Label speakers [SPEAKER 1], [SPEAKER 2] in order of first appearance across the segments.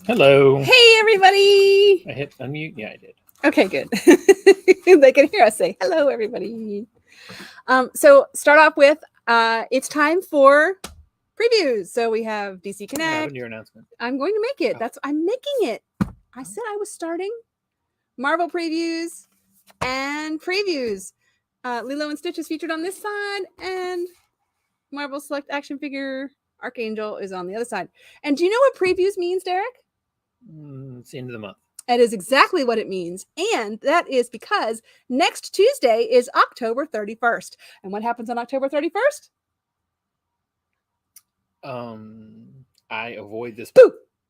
[SPEAKER 1] Hello.
[SPEAKER 2] Hey, everybody.
[SPEAKER 1] I hit unmute. Yeah, I did.
[SPEAKER 2] Okay, good. They can hear us say hello, everybody. So start off with it's time for previews. So we have DC
[SPEAKER 1] What
[SPEAKER 2] Connect.
[SPEAKER 1] happened to your announcement?
[SPEAKER 2] I'm going to make it.
[SPEAKER 1] Oh.
[SPEAKER 2] I'm making it. I said I was starting Marvel previews and previews. Lilo and Stitch is featured on this side, and Marvel Select Action Figure Archangel is on the other side. And do you know what previews means, Derek?
[SPEAKER 1] It's the end of the month.
[SPEAKER 2] That is exactly what it means. And that is because next Tuesday is October 31st. And what happens on October 31st?
[SPEAKER 1] I avoid this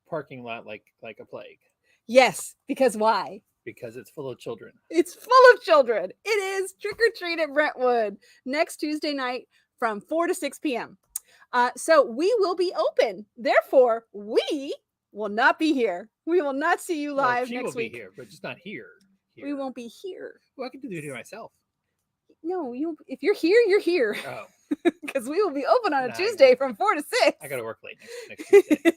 [SPEAKER 1] parking lot like a plague.
[SPEAKER 2] Yes, because why?
[SPEAKER 1] Because it's full of children.
[SPEAKER 2] It's full of children. It is Trick or Treat at Brentwood next Tuesday night from 4 to 6 p.m. So we will be open. Therefore, we will not be here. We will not see you live next week.
[SPEAKER 1] Be here, but just not here.
[SPEAKER 2] We won't be here.
[SPEAKER 1] Well, I can do it here myself.
[SPEAKER 2] No, if you're here, you're here.
[SPEAKER 1] Oh.
[SPEAKER 2] Because we will be open on a Tuesday from 4 to 6.
[SPEAKER 1] I got to work late next Tuesday.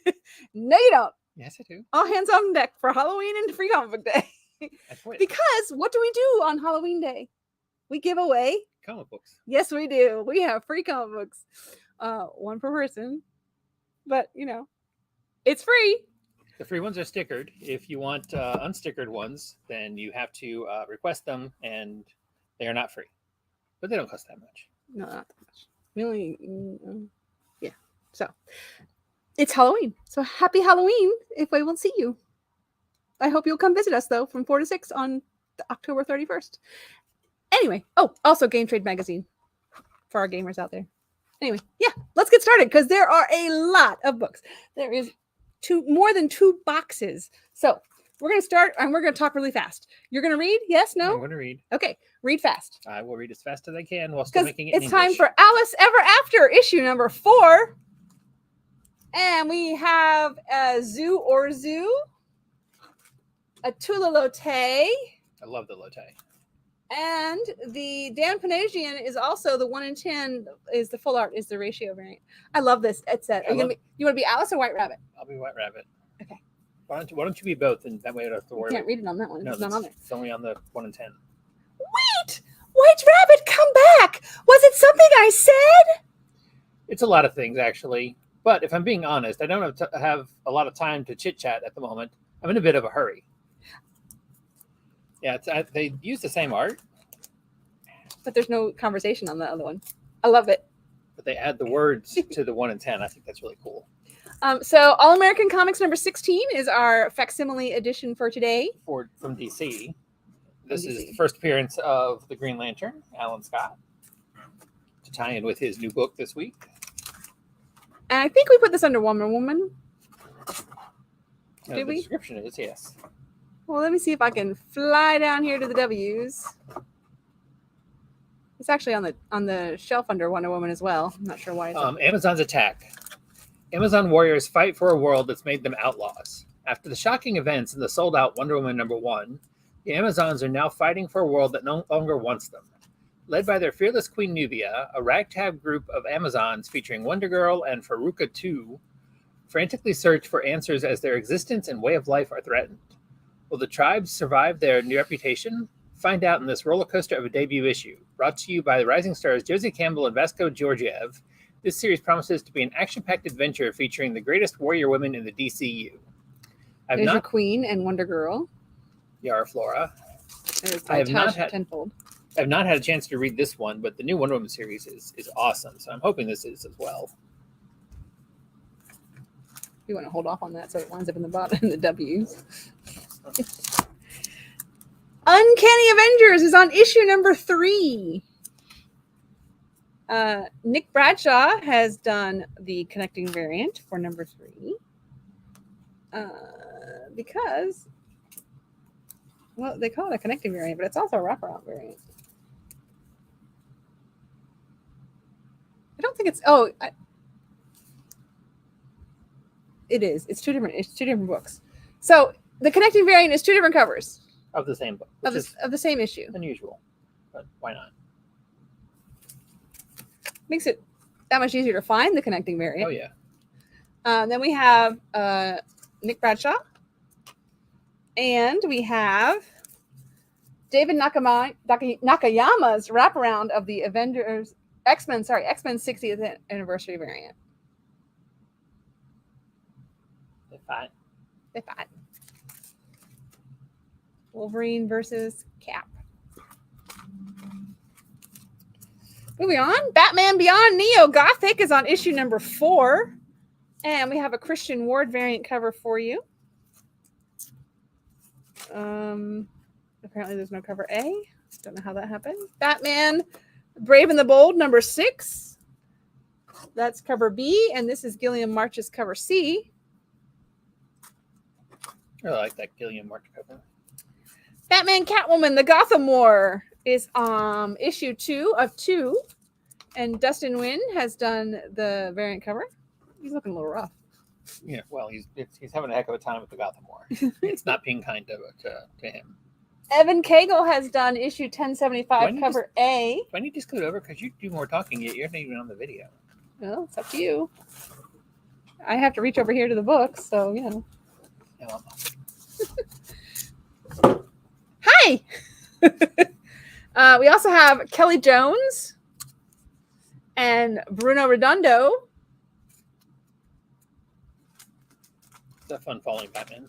[SPEAKER 2] No, you don't.
[SPEAKER 1] Yes, I do.
[SPEAKER 2] All hands on deck for Halloween and Free Comic Book Day. Because what do we do on Halloween Day? We give away
[SPEAKER 1] comic books.
[SPEAKER 2] Yes, we do. We have free comic books. One per person. But, it's free.
[SPEAKER 1] The free ones are stickered. If you want unstickered ones, then you have to request them, and they are not free. But they don't cost that much.
[SPEAKER 2] No, not that much. We only, yeah. So, it's Halloween. So, happy Halloween if I won't see you. I hope you'll come visit us, though, from 4 to 6 on October 31st. Anyway, also Game Trade Magazine for our gamers out there. Anyway, yeah, let's get started because there are a lot of books. There is more than 2 boxes. So we're going to start and we're going to talk really fast. You're going to read? Yes? No?
[SPEAKER 1] I'm going to read.
[SPEAKER 2] Okay, read fast.
[SPEAKER 1] I will read as fast as I can while still making it in
[SPEAKER 2] It's
[SPEAKER 1] English.
[SPEAKER 2] time for Alice Ever After, issue number 4. And we have a Zoo or Zoo, a Tula Lotte.
[SPEAKER 1] I love the Lotte.
[SPEAKER 2] And the Dan Panasian is also the 1 in 10 is the full art, is the ratio variant. I love this. It's you want to be Alice or White Rabbit?
[SPEAKER 1] I'll be White Rabbit.
[SPEAKER 2] Okay.
[SPEAKER 1] Why don't you be both, and that way I don't have to worry.
[SPEAKER 2] You can't read it on that one.
[SPEAKER 1] No,
[SPEAKER 2] it's not on there.
[SPEAKER 1] It's only on the 1 in 10.
[SPEAKER 2] Wait! White Rabbit, come back! Was it something I said?
[SPEAKER 1] It's a lot of things, actually. But if I'm being honest, I don't have a lot of time to chit-chat at the moment. I'm in a bit of a hurry. Yeah, they use the same art.
[SPEAKER 2] But there's no conversation on the other one. I love it.
[SPEAKER 1] But they add the words to the 1 in 10. I think that's really cool.
[SPEAKER 2] So All American Comics number 16 is our facsimile edition for today.
[SPEAKER 1] From DC. This is the first appearance of the Green Lantern, Alan Scott, to tie in with his new book this week.
[SPEAKER 2] And I think we put this under Wonder Woman.
[SPEAKER 1] The description is, yes.
[SPEAKER 2] Well, let me see if I can fly down here to the W's. It's actually on the shelf under Wonder Woman as well. I'm not sure why.
[SPEAKER 1] Amazon's attack. Amazon warriors fight for a world that's made them outlaws. After the shocking events in the sold-out Wonder Woman number 1, the Amazons are now fighting for a world that no longer wants them. Led by their fearless queen Nubia, a ragtag group of Amazons featuring Wonder Girl and Faruka II frantically search for answers as their existence and way of life are threatened. Will the tribes survive their new reputation? Find out in this roller coaster of a debut issue. Brought to you by the rising stars Josie Campbell and Vasco Georgiev, this series promises to be an action-packed adventure featuring the greatest warrior women in the DCU.
[SPEAKER 2] There's your Queen and Wonder Girl.
[SPEAKER 1] Yara Flora.
[SPEAKER 2] I have not had
[SPEAKER 1] a chance to read this one, but the new Wonder Woman series is awesome, so I'm hoping this is as well.
[SPEAKER 2] You want to hold off on that so it winds up in the bottom in the W's. Uncanny Avengers is on issue number 3. Nick Bradshaw has done the connecting variant for number 3. Because, well, they call it a connecting variant, but it's also a wraparound variant. I don't think it's. It is. It's two different books. So the connecting variant is 2 different covers
[SPEAKER 1] of the same book,
[SPEAKER 2] of the same issue.
[SPEAKER 1] Unusual, but why not?
[SPEAKER 2] Makes it that much easier to find the connecting variant.
[SPEAKER 1] Oh, yeah.
[SPEAKER 2] Then we have Nick Bradshaw. And we have David Nakayama's wraparound of the Avengers X-Men 60th anniversary variant.
[SPEAKER 1] They're fine.
[SPEAKER 2] They fought. Wolverine versus Cap. Moving on, Batman Beyond Neo Gothic is on issue number 4. And we have a Christian Ward variant cover for you. Apparently there's no cover A. Don't know how that happened. Batman Brave and the Bold number 6. That's cover B, and this is Gilliam March's cover C.
[SPEAKER 1] I really like that Gilliam March cover.
[SPEAKER 2] Batman Catwoman The Gotham War is issue 2 of 2, and Dustin Nguyen has done the variant cover. He's looking a little rough.
[SPEAKER 1] Yeah, well, he's having a heck of a time with the Gotham War. It's not being kind to him.
[SPEAKER 2] Evan Cagle has done issue 1075 cover A.
[SPEAKER 1] Do I need to scoot over? Because you do more talking, yet you're not even on the video.
[SPEAKER 2] Well, it's up to you. I have to reach over here to the books, so, you know.
[SPEAKER 1] No,
[SPEAKER 2] Hi! We also have Kelly Jones and Bruno Redondo.
[SPEAKER 1] It's a fun following Batman.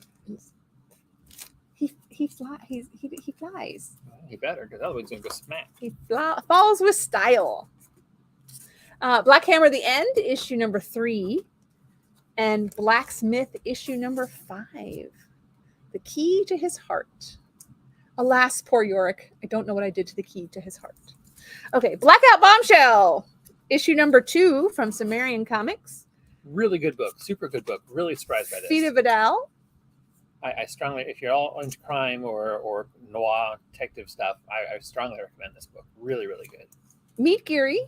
[SPEAKER 2] He flies.
[SPEAKER 1] He better, because otherwise he's going to go smack.
[SPEAKER 2] He falls with style. Black Hammer the End, issue number 3. And Blacksmith, issue number 5. The Key to His Heart. Alas, poor Yorick. I don't know what I did to the key to his heart. Okay, Blackout Bombshell, issue number 2 from Sumerian Comics.
[SPEAKER 1] Really good book. Super good book. Really surprised by this.
[SPEAKER 2] Fita Vidal.
[SPEAKER 1] I strongly, if you're all into crime or noir detective stuff, I strongly recommend this book. Really, really good.
[SPEAKER 2] Meet Geary.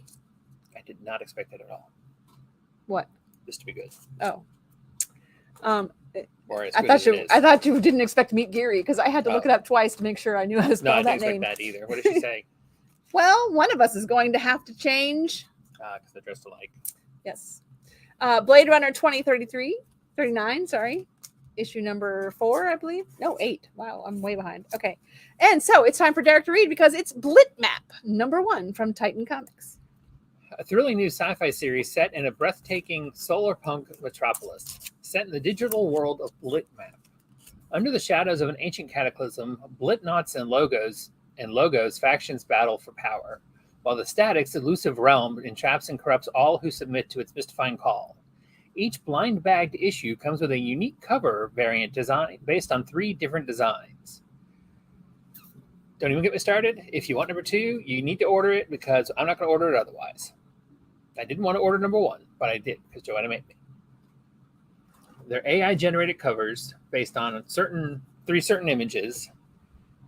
[SPEAKER 1] I did not expect it at all.
[SPEAKER 2] What?
[SPEAKER 1] This to be good.
[SPEAKER 2] Oh.
[SPEAKER 1] Or as
[SPEAKER 2] I thought you didn't expect to meet Geary because I had to look it up twice to make sure I knew how to spell that name.
[SPEAKER 1] No, I didn't expect that either. What did she say?
[SPEAKER 2] Well, one of us is going to have to change.
[SPEAKER 1] Because they're dressed alike.
[SPEAKER 2] Yes. Blade Runner 39, sorry. Issue number 4, I believe. No, 8. Wow, I'm way behind. Okay. And so it's time for Derek to read because it's Blitmap, number 1 from Titan Comics.
[SPEAKER 1] A thrilling new sci-fi series set in a breathtaking solar punk metropolis, set in the digital world of Blitmap. Under the shadows of an ancient cataclysm, Blitnauts and Logos factions battle for power, while the Static's elusive realm entraps and corrupts all who submit to its mystifying call. Each blind-bagged issue comes with a unique cover variant design based on 3 different designs. Don't even get me started. If you want number 2, you need to order it because I'm not going to order it otherwise. I didn't want to order number 1, but I did because Joetta made me. They're AI-generated covers based on 3 certain images.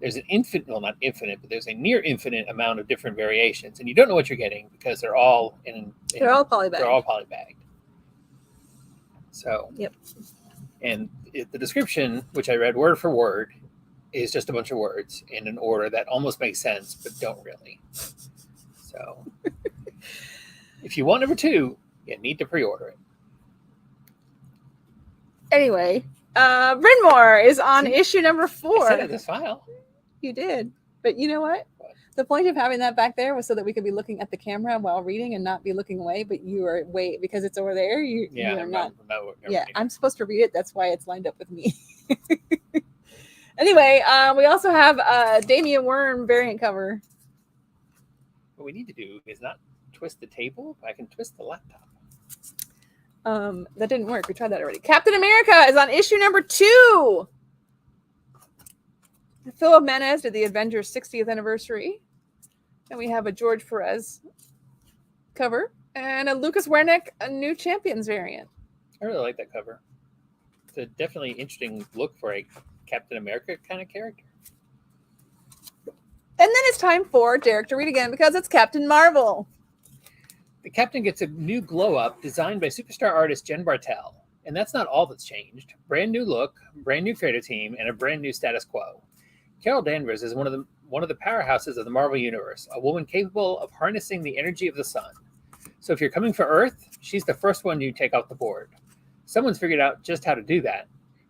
[SPEAKER 1] There's an not infinite, but there's a near infinite amount of different variations, and you don't know what you're getting because they're all
[SPEAKER 2] they're all polybagged.
[SPEAKER 1] They're all polybagged. So,
[SPEAKER 2] yep.
[SPEAKER 1] And the description, which I read word for word, is just a bunch of words in an order that almost makes sense, but don't really. So, if you want number 2, you need to pre-order it.
[SPEAKER 2] Anyway, Bryn Mawr is on issue number 4.
[SPEAKER 1] I said it in this file.
[SPEAKER 2] You did. But you know what? The point of having that back there was so that we could be looking at the camera while reading and not be looking away, but you are because it's over there. You are not. I'm supposed to read it. That's why it's lined up with me. Anyway, we also have a Damian Worm variant cover.
[SPEAKER 1] What we need to do is not twist the table, but I can twist the laptop.
[SPEAKER 2] That didn't work. We tried that already. Captain America is on issue number 2. Philip Menez did the Avengers 60th anniversary. And we have a George Perez cover and a Lucas Wernick, a New Champions variant.
[SPEAKER 1] I really like that cover. It's a definitely interesting look for a Captain America kind of character.
[SPEAKER 2] And then it's time for Derek to read again because it's Captain Marvel.
[SPEAKER 1] The Captain gets a new glow-up designed by superstar artist Jen Bartel. And that's not all that's changed. Brand new look, brand new creative team, and a brand new status quo. Carol Danvers is one of the powerhouses of the Marvel Universe, a woman capable of harnessing the energy of the sun. So if you're coming for Earth, she's the first one you take off the board. Someone's figured out just how to do that.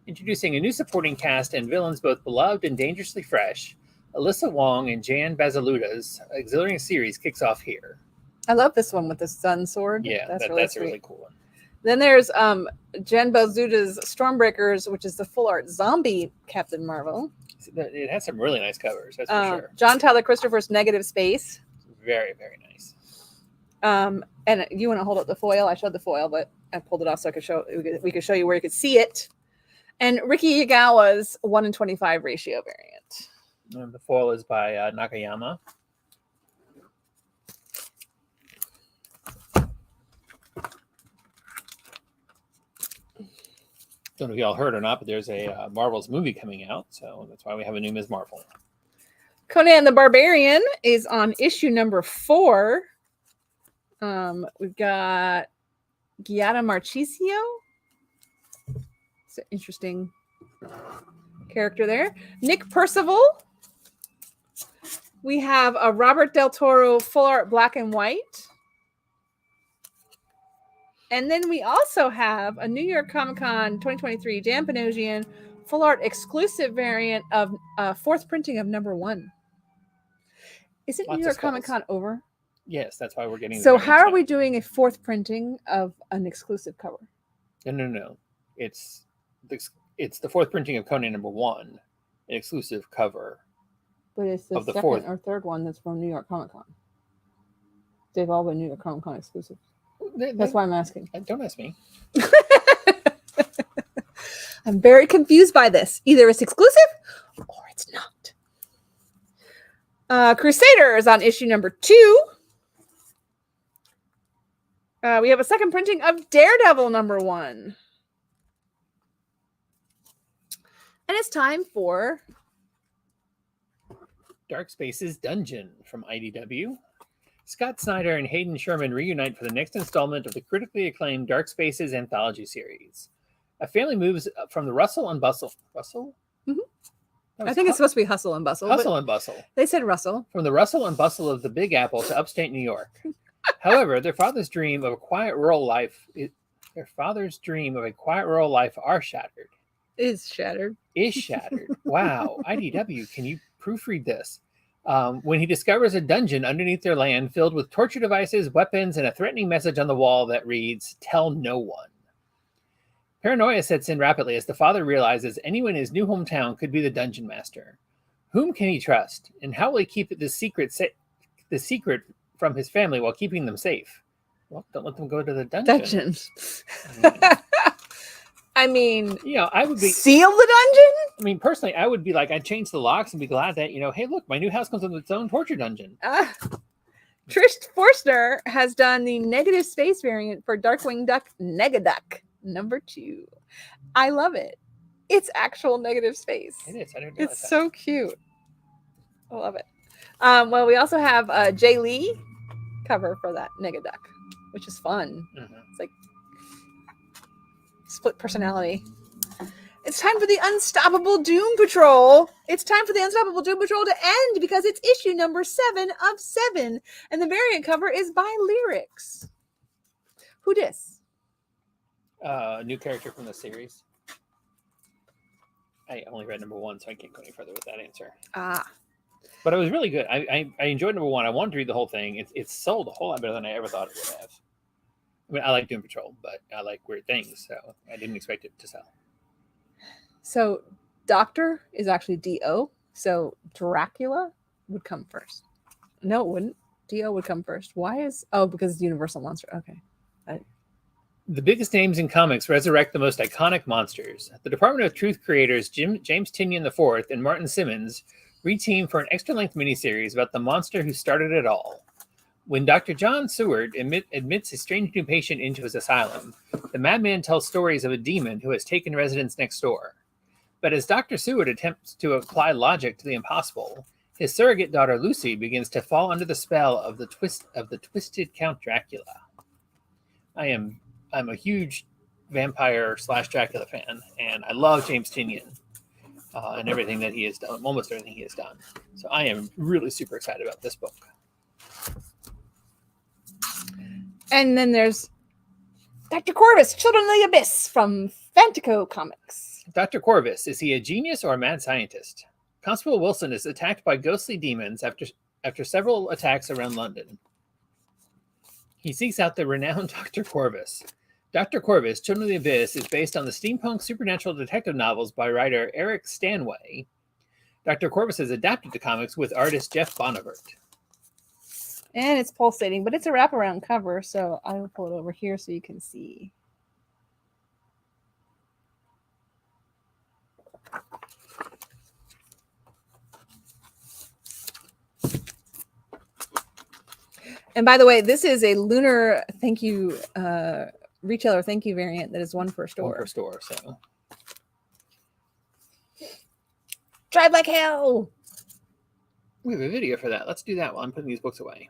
[SPEAKER 1] Introducing a new supporting cast and villains both beloved and dangerously fresh, Alyssa Wong and Jan Bazaluta's exhilarating series kicks off here.
[SPEAKER 2] I love this one with the sun sword.
[SPEAKER 1] Yeah, that's a really cool one.
[SPEAKER 2] Then there's Jen Bazuta's Stormbreakers, which is the full art zombie Captain Marvel.
[SPEAKER 1] It has some really nice covers, that's for sure.
[SPEAKER 2] John Tyler Christopher's Negative Space.
[SPEAKER 1] Very, very nice.
[SPEAKER 2] And you want to hold up the foil? I showed the foil, but I pulled it off so I could we could show you where you could see it. And Riki Yagawa's 1:25 ratio variant.
[SPEAKER 1] And the foil is by Nakayama. Don't know if y'all heard or not, but there's a Marvel's movie coming out, so that's why we have a new Ms. Marvel.
[SPEAKER 2] Conan the Barbarian is on issue number 4. We've got Giada Marchisio. It's an interesting character there. Nick Percival. We have a Robert Del Toro full art black and white. And then we also have a New York Comic Con 2023 Dan Panosian full art exclusive variant of 4th printing of number 1. Isn't New York Comic Con over?
[SPEAKER 1] Yes, that's why we're getting.
[SPEAKER 2] So how are we doing a 4th printing of an exclusive cover?
[SPEAKER 1] No. It's the 4th printing of Conan number 1, an exclusive cover.
[SPEAKER 2] But it's the second or third one that's from New York Comic Con. They've all been New York Comic Con exclusive. That's why I'm asking.
[SPEAKER 1] Don't ask me.
[SPEAKER 2] I'm very confused by this. Either it's exclusive or it's not. Crusader is on issue number 2. We have a second printing of Daredevil number 1. And it's time for
[SPEAKER 1] Dark Spaces Dungeon from IDW. Scott Snyder and Hayden Sherman reunite for the next installment of the critically acclaimed Dark Spaces anthology series. A family moves from the Russell and Bustle. Russell?
[SPEAKER 2] Mm-hmm. I think it's supposed to be Hustle and Bustle.
[SPEAKER 1] Hustle and Bustle.
[SPEAKER 2] They said Russell.
[SPEAKER 1] From the Russell and Bustle of the Big Apple to upstate New York. However, their father's dream of a quiet rural life are shattered.
[SPEAKER 2] Is shattered.
[SPEAKER 1] Wow. IDW, can you proofread this? When he discovers a dungeon underneath their land filled with torture devices, weapons, and a threatening message on the wall that reads, "Tell no one." Paranoia sets in rapidly as the father realizes anyone in his new hometown could be the dungeon master. Whom can he trust? And how will he keep the secret from his family while keeping them safe? Well, don't let them go to the dungeon.
[SPEAKER 2] I mean,
[SPEAKER 1] I would be
[SPEAKER 2] seal the dungeon.
[SPEAKER 1] I mean, personally, I would be like, I'd change the locks and be glad that, hey, look, my new house comes with its own torture dungeon.
[SPEAKER 2] Trish Forstner has done the negative space variant for Darkwing Duck Negaduck number 2. I love it. It's actual negative space.
[SPEAKER 1] It is. I didn't
[SPEAKER 2] realize that. So cute. I love it. Well, we also have a Jay Lee cover for that Negaduck, which is fun. Mm-hmm. It's like split personality. It's time for the Unstoppable Doom Patrol. It's time for the Unstoppable Doom Patrol to end because it's issue number 7 of 7. And the variant cover is by Lyrics. Who dis?
[SPEAKER 1] New character from the series. I only read number 1, so I can't go any further with that answer. But it was really good. I enjoyed number 1. I wanted to read the whole thing. It's sold a whole lot better than I ever thought it would have. I mean, I like Doom Patrol, but I like weird things, so I didn't expect it to sell.
[SPEAKER 2] So Doctor is actually D-O, so Dracula would come first. No, it wouldn't. D-O would come first. Why is... Oh, because it's Universal Monster. Okay.
[SPEAKER 1] The biggest names in comics resurrect the most iconic monsters. The Department of Truth creators James Tynion IV and Martin Simmons reteam for an extra-length miniseries about the monster who started it all. When Dr. John Seward admits a strange new patient into his asylum, the madman tells stories of a demon who has taken residence next door. But as Dr. Seward attempts to apply logic to the impossible, his surrogate daughter Lucy begins to fall under the spell of the twisted Count Dracula. I'm a huge vampire / Dracula fan, and I love James Tynion and everything that he has done, almost everything he has done. So I am really super excited about this book.
[SPEAKER 2] And then there's Dr. Corvus, Children of the Abyss from Fantico Comics.
[SPEAKER 1] Dr. Corvus, is he a genius or a mad scientist? Constable Wilson is attacked by ghostly demons after several attacks around London. He seeks out the renowned Dr. Corvus. Dr. Corvus, Children of the Abyss, is based on the steampunk supernatural detective novels by writer Eric Stanway. Dr. Corvus is adapted to comics with artist Jeff Bonnevert.
[SPEAKER 2] And it's pulsating, but it's a wraparound cover, so I will pull it over here so you can see. And by the way, this is a lunar thank you retailer thank you variant that is one per store.
[SPEAKER 1] One per store, so.
[SPEAKER 2] Drive like hell.
[SPEAKER 1] We have a video for that. Let's do that while I'm putting these books away.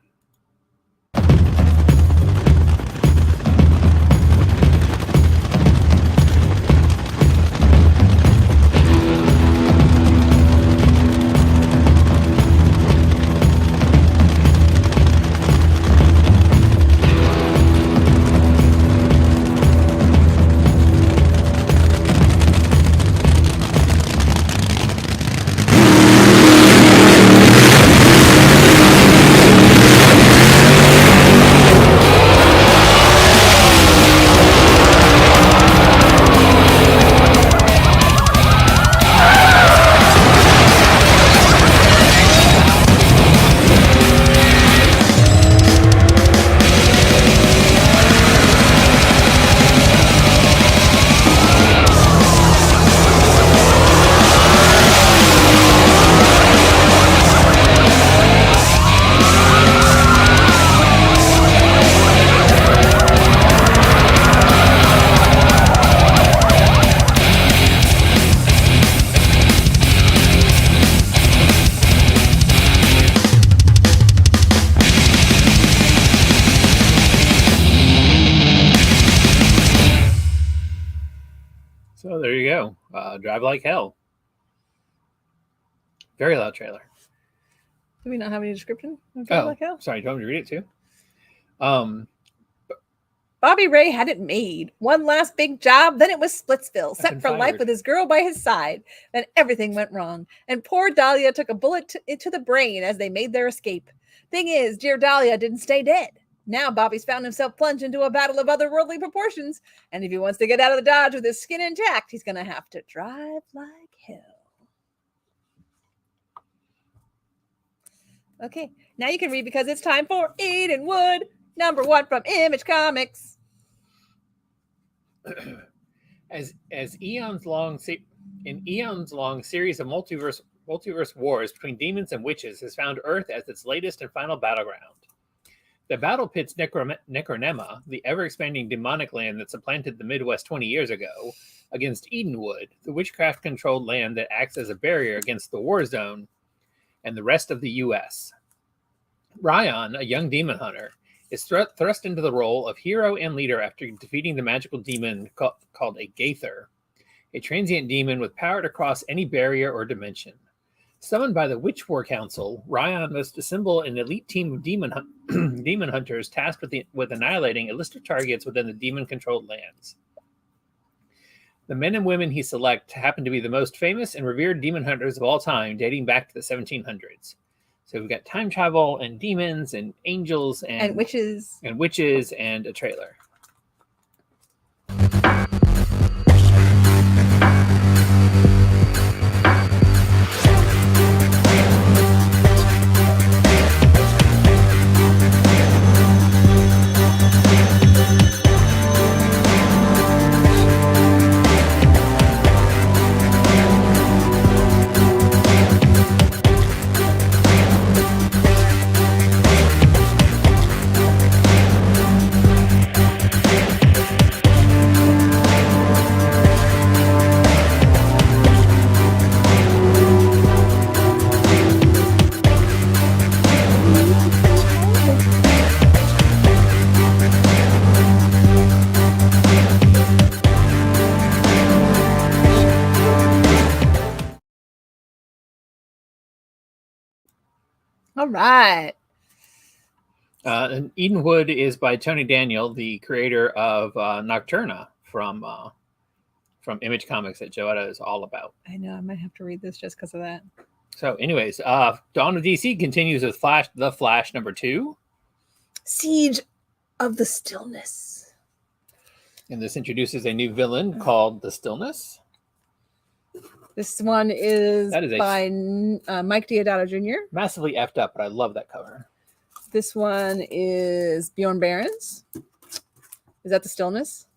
[SPEAKER 1] So there you go. Drive like hell. Very loud trailer.
[SPEAKER 2] Do we not have any description of Drive Like Hell?
[SPEAKER 1] Sorry, do you want me to read it too?
[SPEAKER 2] Bobby Ray had it made. One last big job, then it was Splitsville, set for life with his girl by his side. Then everything went wrong, and poor Dahlia took a bullet into the brain as they made their escape. Thing is, dear Dahlia didn't stay dead. Now Bobby's found himself plunged into a battle of otherworldly proportions, and if he wants to get out of the Dodge with his skin intact, he's going to have to drive like hell. Okay, now you can read because it's time for Eden Wood, #1 from Image Comics.
[SPEAKER 1] As eons long series of multiverse wars between demons and witches has found Earth as its latest and final battleground. The battle pits Necronema, the ever-expanding demonic land that supplanted the Midwest 20 years ago, against Edenwood, the witchcraft-controlled land that acts as a barrier against the war zone and the rest of the U.S. Ryan, a young demon hunter, is thrust into the role of hero and leader after defeating the magical demon called a Gaither, a transient demon with power to cross any barrier or dimension. Summoned by the Witch War Council, Ryan must assemble an elite team of demon hunters tasked with annihilating a list of targets within the demon-controlled lands. The men and women he selects happen to be the most famous and revered demon hunters of all time, dating back to the 1700s. So we've got time travel and demons and angels and
[SPEAKER 2] witches
[SPEAKER 1] and a trailer.
[SPEAKER 2] All right.
[SPEAKER 1] And Edenwood is by Tony Daniel, the creator of Nocturna from Image Comics that Joetta is all about.
[SPEAKER 2] I know, I might have to read this just because of that.
[SPEAKER 1] So, anyways, Dawn of DC continues with The Flash #2.
[SPEAKER 2] Siege of the Stillness.
[SPEAKER 1] And this introduces a new villain called the Stillness.
[SPEAKER 2] This one is by Mike Deodato Jr.
[SPEAKER 1] Massively effed up, but I love that cover.
[SPEAKER 2] This one is Bjorn Barons. Is that the Stillness?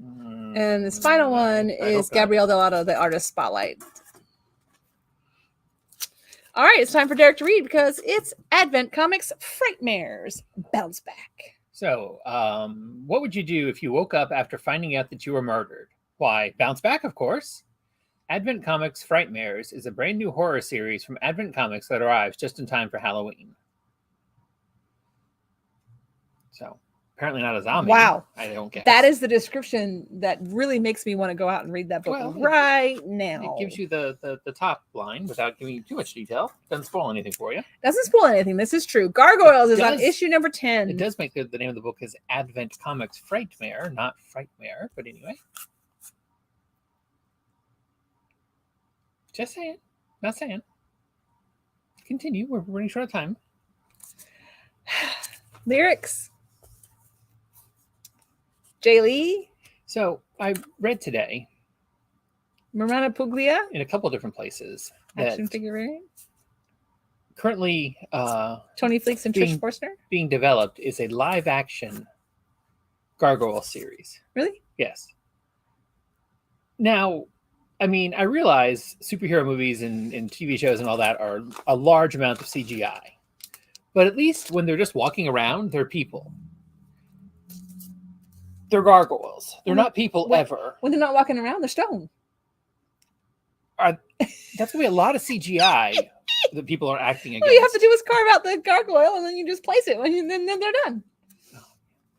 [SPEAKER 2] And this final one is Gabrielle Delato, the artist spotlight. All right, it's time for Derek to read because it's Advent Comics Frightmares Bounce Back.
[SPEAKER 1] So, what would you do if you woke up after finding out that you were murdered? Why, bounce back, of course. Advent Comics Frightmares is a brand new horror series from Advent Comics that arrives just in time for Halloween. So, apparently not a zombie.
[SPEAKER 2] Wow.
[SPEAKER 1] I don't guess.
[SPEAKER 2] That is the description that really makes me want to go out and read that book right now.
[SPEAKER 1] It gives you the top line without giving you too much detail. Doesn't spoil anything for you.
[SPEAKER 2] Doesn't spoil anything. This is true. Gargoyles is on issue number 10.
[SPEAKER 1] It does make the name of the book is Advent Comics Frightmare, not Frightmare, but anyway. Just saying. Not saying. Continue. We're running short of time.
[SPEAKER 2] Lyrics. Jay Lee.
[SPEAKER 1] So I read today.
[SPEAKER 2] Marana Puglia.
[SPEAKER 1] In a couple of different places.
[SPEAKER 2] Action figure.
[SPEAKER 1] Currently
[SPEAKER 2] Tony Fleeks and Trish Forstner.
[SPEAKER 1] Being developed is a live action Gargoyle series.
[SPEAKER 2] Really?
[SPEAKER 1] Yes. Now, I mean, I realize superhero movies and TV shows and all that are a large amount of CGI. But at least when they're just walking around, they're people. They're gargoyles. They're not people ever.
[SPEAKER 2] When they're not walking around, they're stone.
[SPEAKER 1] That's going to be a lot of CGI that people are acting against.
[SPEAKER 2] All you have to do is carve out the gargoyle and then you just place it and then they're done.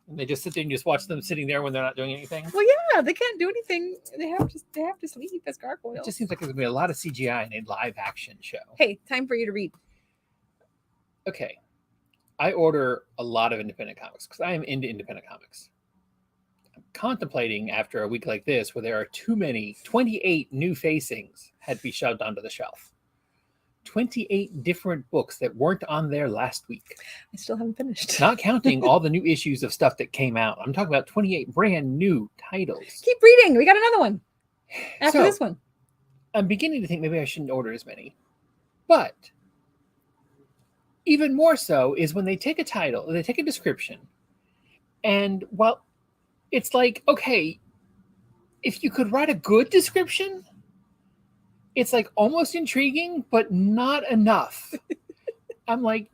[SPEAKER 1] And they just sit there and just watch them sitting there when they're not doing anything.
[SPEAKER 2] Well, yeah, they can't do anything. They have to sleep as gargoyles.
[SPEAKER 1] It just seems like there's going to be a lot of CGI in a live action show.
[SPEAKER 2] Hey, time for you to read.
[SPEAKER 1] Okay. I order a lot of independent comics because I am into independent comics. I'm contemplating after a week like this where there are too many, 28 new facings had to be shoved onto the shelf. 28 different books that weren't on there last week.
[SPEAKER 2] I still haven't finished.
[SPEAKER 1] Not counting all the new issues of stuff that came out. I'm talking about 28 brand new titles.
[SPEAKER 2] Keep reading. We got another one after this one.
[SPEAKER 1] I'm beginning to think maybe I shouldn't order as many. But even more so is when they take a title, they take a description, and well, it's like, okay, if you could write a good description, it's like almost intriguing, but not enough. I'm like,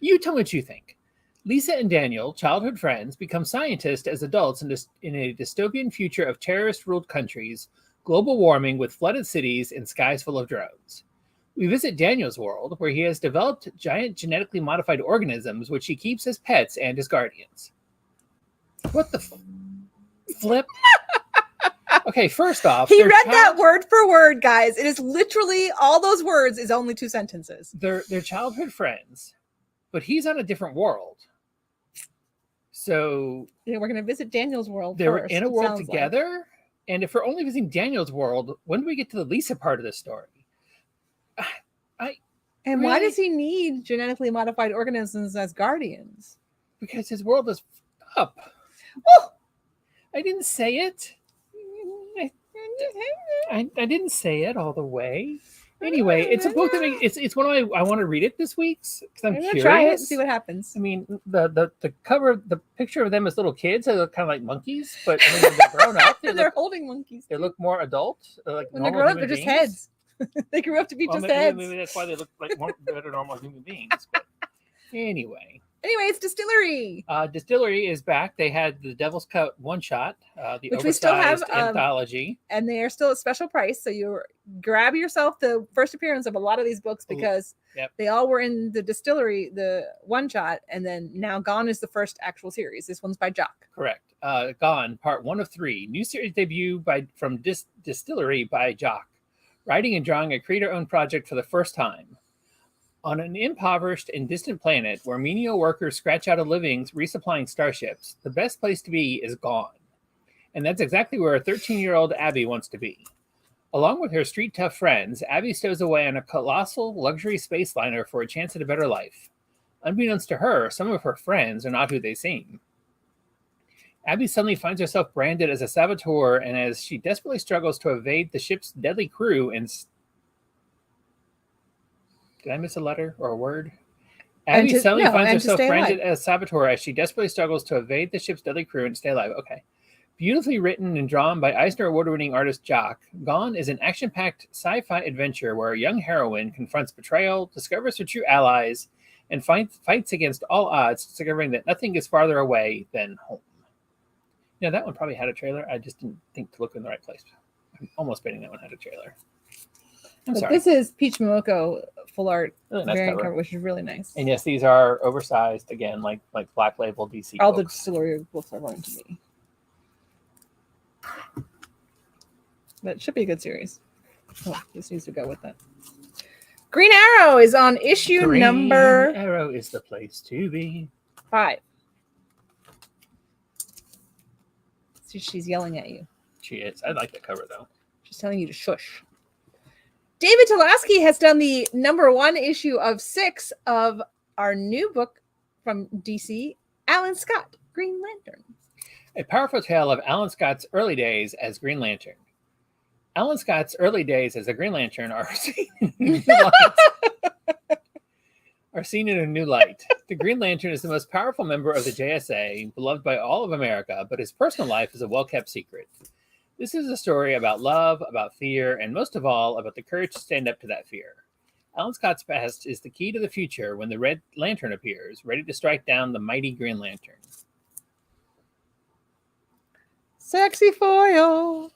[SPEAKER 1] you tell me what you think. Lisa and Daniel, childhood friends, become scientists as adults in a dystopian future of terrorist-ruled countries, global warming with flooded cities, and skies full of drones. We visit Daniel's world, where he has developed giant genetically modified organisms, which he keeps as pets and as guardians. What the flip? Okay, first off,
[SPEAKER 2] he read that word for word, guys. It is literally all those words is only 2 sentences.
[SPEAKER 1] They're childhood friends, but he's on a different world. So
[SPEAKER 2] yeah, we're gonna visit Daniel's world.
[SPEAKER 1] They were in a world together, and if we're only visiting Daniel's world, when do we get to the Lisa part of the story?
[SPEAKER 2] Why does he need genetically modified organisms as guardians?
[SPEAKER 1] Because his world is up.
[SPEAKER 2] Oh,
[SPEAKER 1] I didn't say it. I didn't say it all the way. Anyway, it's a book that it's one of I want to read it this week because I'm curious.
[SPEAKER 2] Try it and see what happens.
[SPEAKER 1] I mean, the cover, the picture of them as little kids, they look kind of like monkeys, but when they're grown up,
[SPEAKER 2] they're holding monkeys.
[SPEAKER 1] They look more adult. Like
[SPEAKER 2] when they're grown up, they're just heads. They grew up to be just heads.
[SPEAKER 1] Maybe that's why they look like more better normal human beings. But anyway,
[SPEAKER 2] it's Distillery.
[SPEAKER 1] Distillery is back. They had the Devil's Cut one shot, the
[SPEAKER 2] which we still have
[SPEAKER 1] anthology,
[SPEAKER 2] and they are still a special price. So you grab yourself the first appearance of a lot of these books because they all were in the Distillery, the one shot, and then now Gone is the first actual series. This one's by Jock.
[SPEAKER 1] Correct. Gone, part 1 of 3, new series debut from Distillery by Jock, writing and drawing a creator-owned project for the first time. On an impoverished and distant planet where menial workers scratch out a living resupplying starships, the best place to be is gone. And that's exactly where a 13-year-old Abby wants to be. Along with her street-tough friends, Abby stows away on a colossal luxury space liner for a chance at a better life. Unbeknownst to her, some of her friends are not who they seem. Abby suddenly finds herself branded as a saboteur, and as she desperately struggles to evade the ship's deadly crew and... Did I miss a letter or a word? Abby suddenly finds herself branded as a saboteur as she desperately struggles to evade the ship's deadly crew and stay alive. Okay. Beautifully written and drawn by Eisner Award-winning artist Jock, Gone is an action-packed sci-fi adventure where a young heroine confronts betrayal, discovers her true allies, and fights against all odds, discovering that nothing is farther away than home. Yeah, that one probably had a trailer. I just didn't think to look in the right place. I'm almost betting that one had a trailer. I'm sorry.
[SPEAKER 2] This is Peach Momoko full art
[SPEAKER 1] really nice
[SPEAKER 2] variant cover, which is really nice.
[SPEAKER 1] And yes, these are oversized again, like Black Label DC.
[SPEAKER 2] All
[SPEAKER 1] books.
[SPEAKER 2] the distillery books are going to be. But it should be a good series. Oh, this needs to go with that. Green Arrow is on issue number...
[SPEAKER 1] Green Arrow is the place to be.
[SPEAKER 2] 5. She's yelling at you.
[SPEAKER 1] She is. I like the cover, though.
[SPEAKER 2] She's telling you to shush. David Talaski has done the number 1 issue of 6 of our new book from DC, Alan Scott, Green Lantern.
[SPEAKER 1] A powerful tale of Alan Scott's early days as Green Lantern. Alan Scott's early days as a Green Lantern are seen in a new light. The Green Lantern is the most powerful member of the JSA, beloved by all of America, but his personal life is a well-kept secret. This is a story about love, about fear, and most of all, about the courage to stand up to that fear. Alan Scott's past is the key to the future when the Red Lantern appears, ready to strike down the mighty Green Lantern.
[SPEAKER 2] Sexy foil.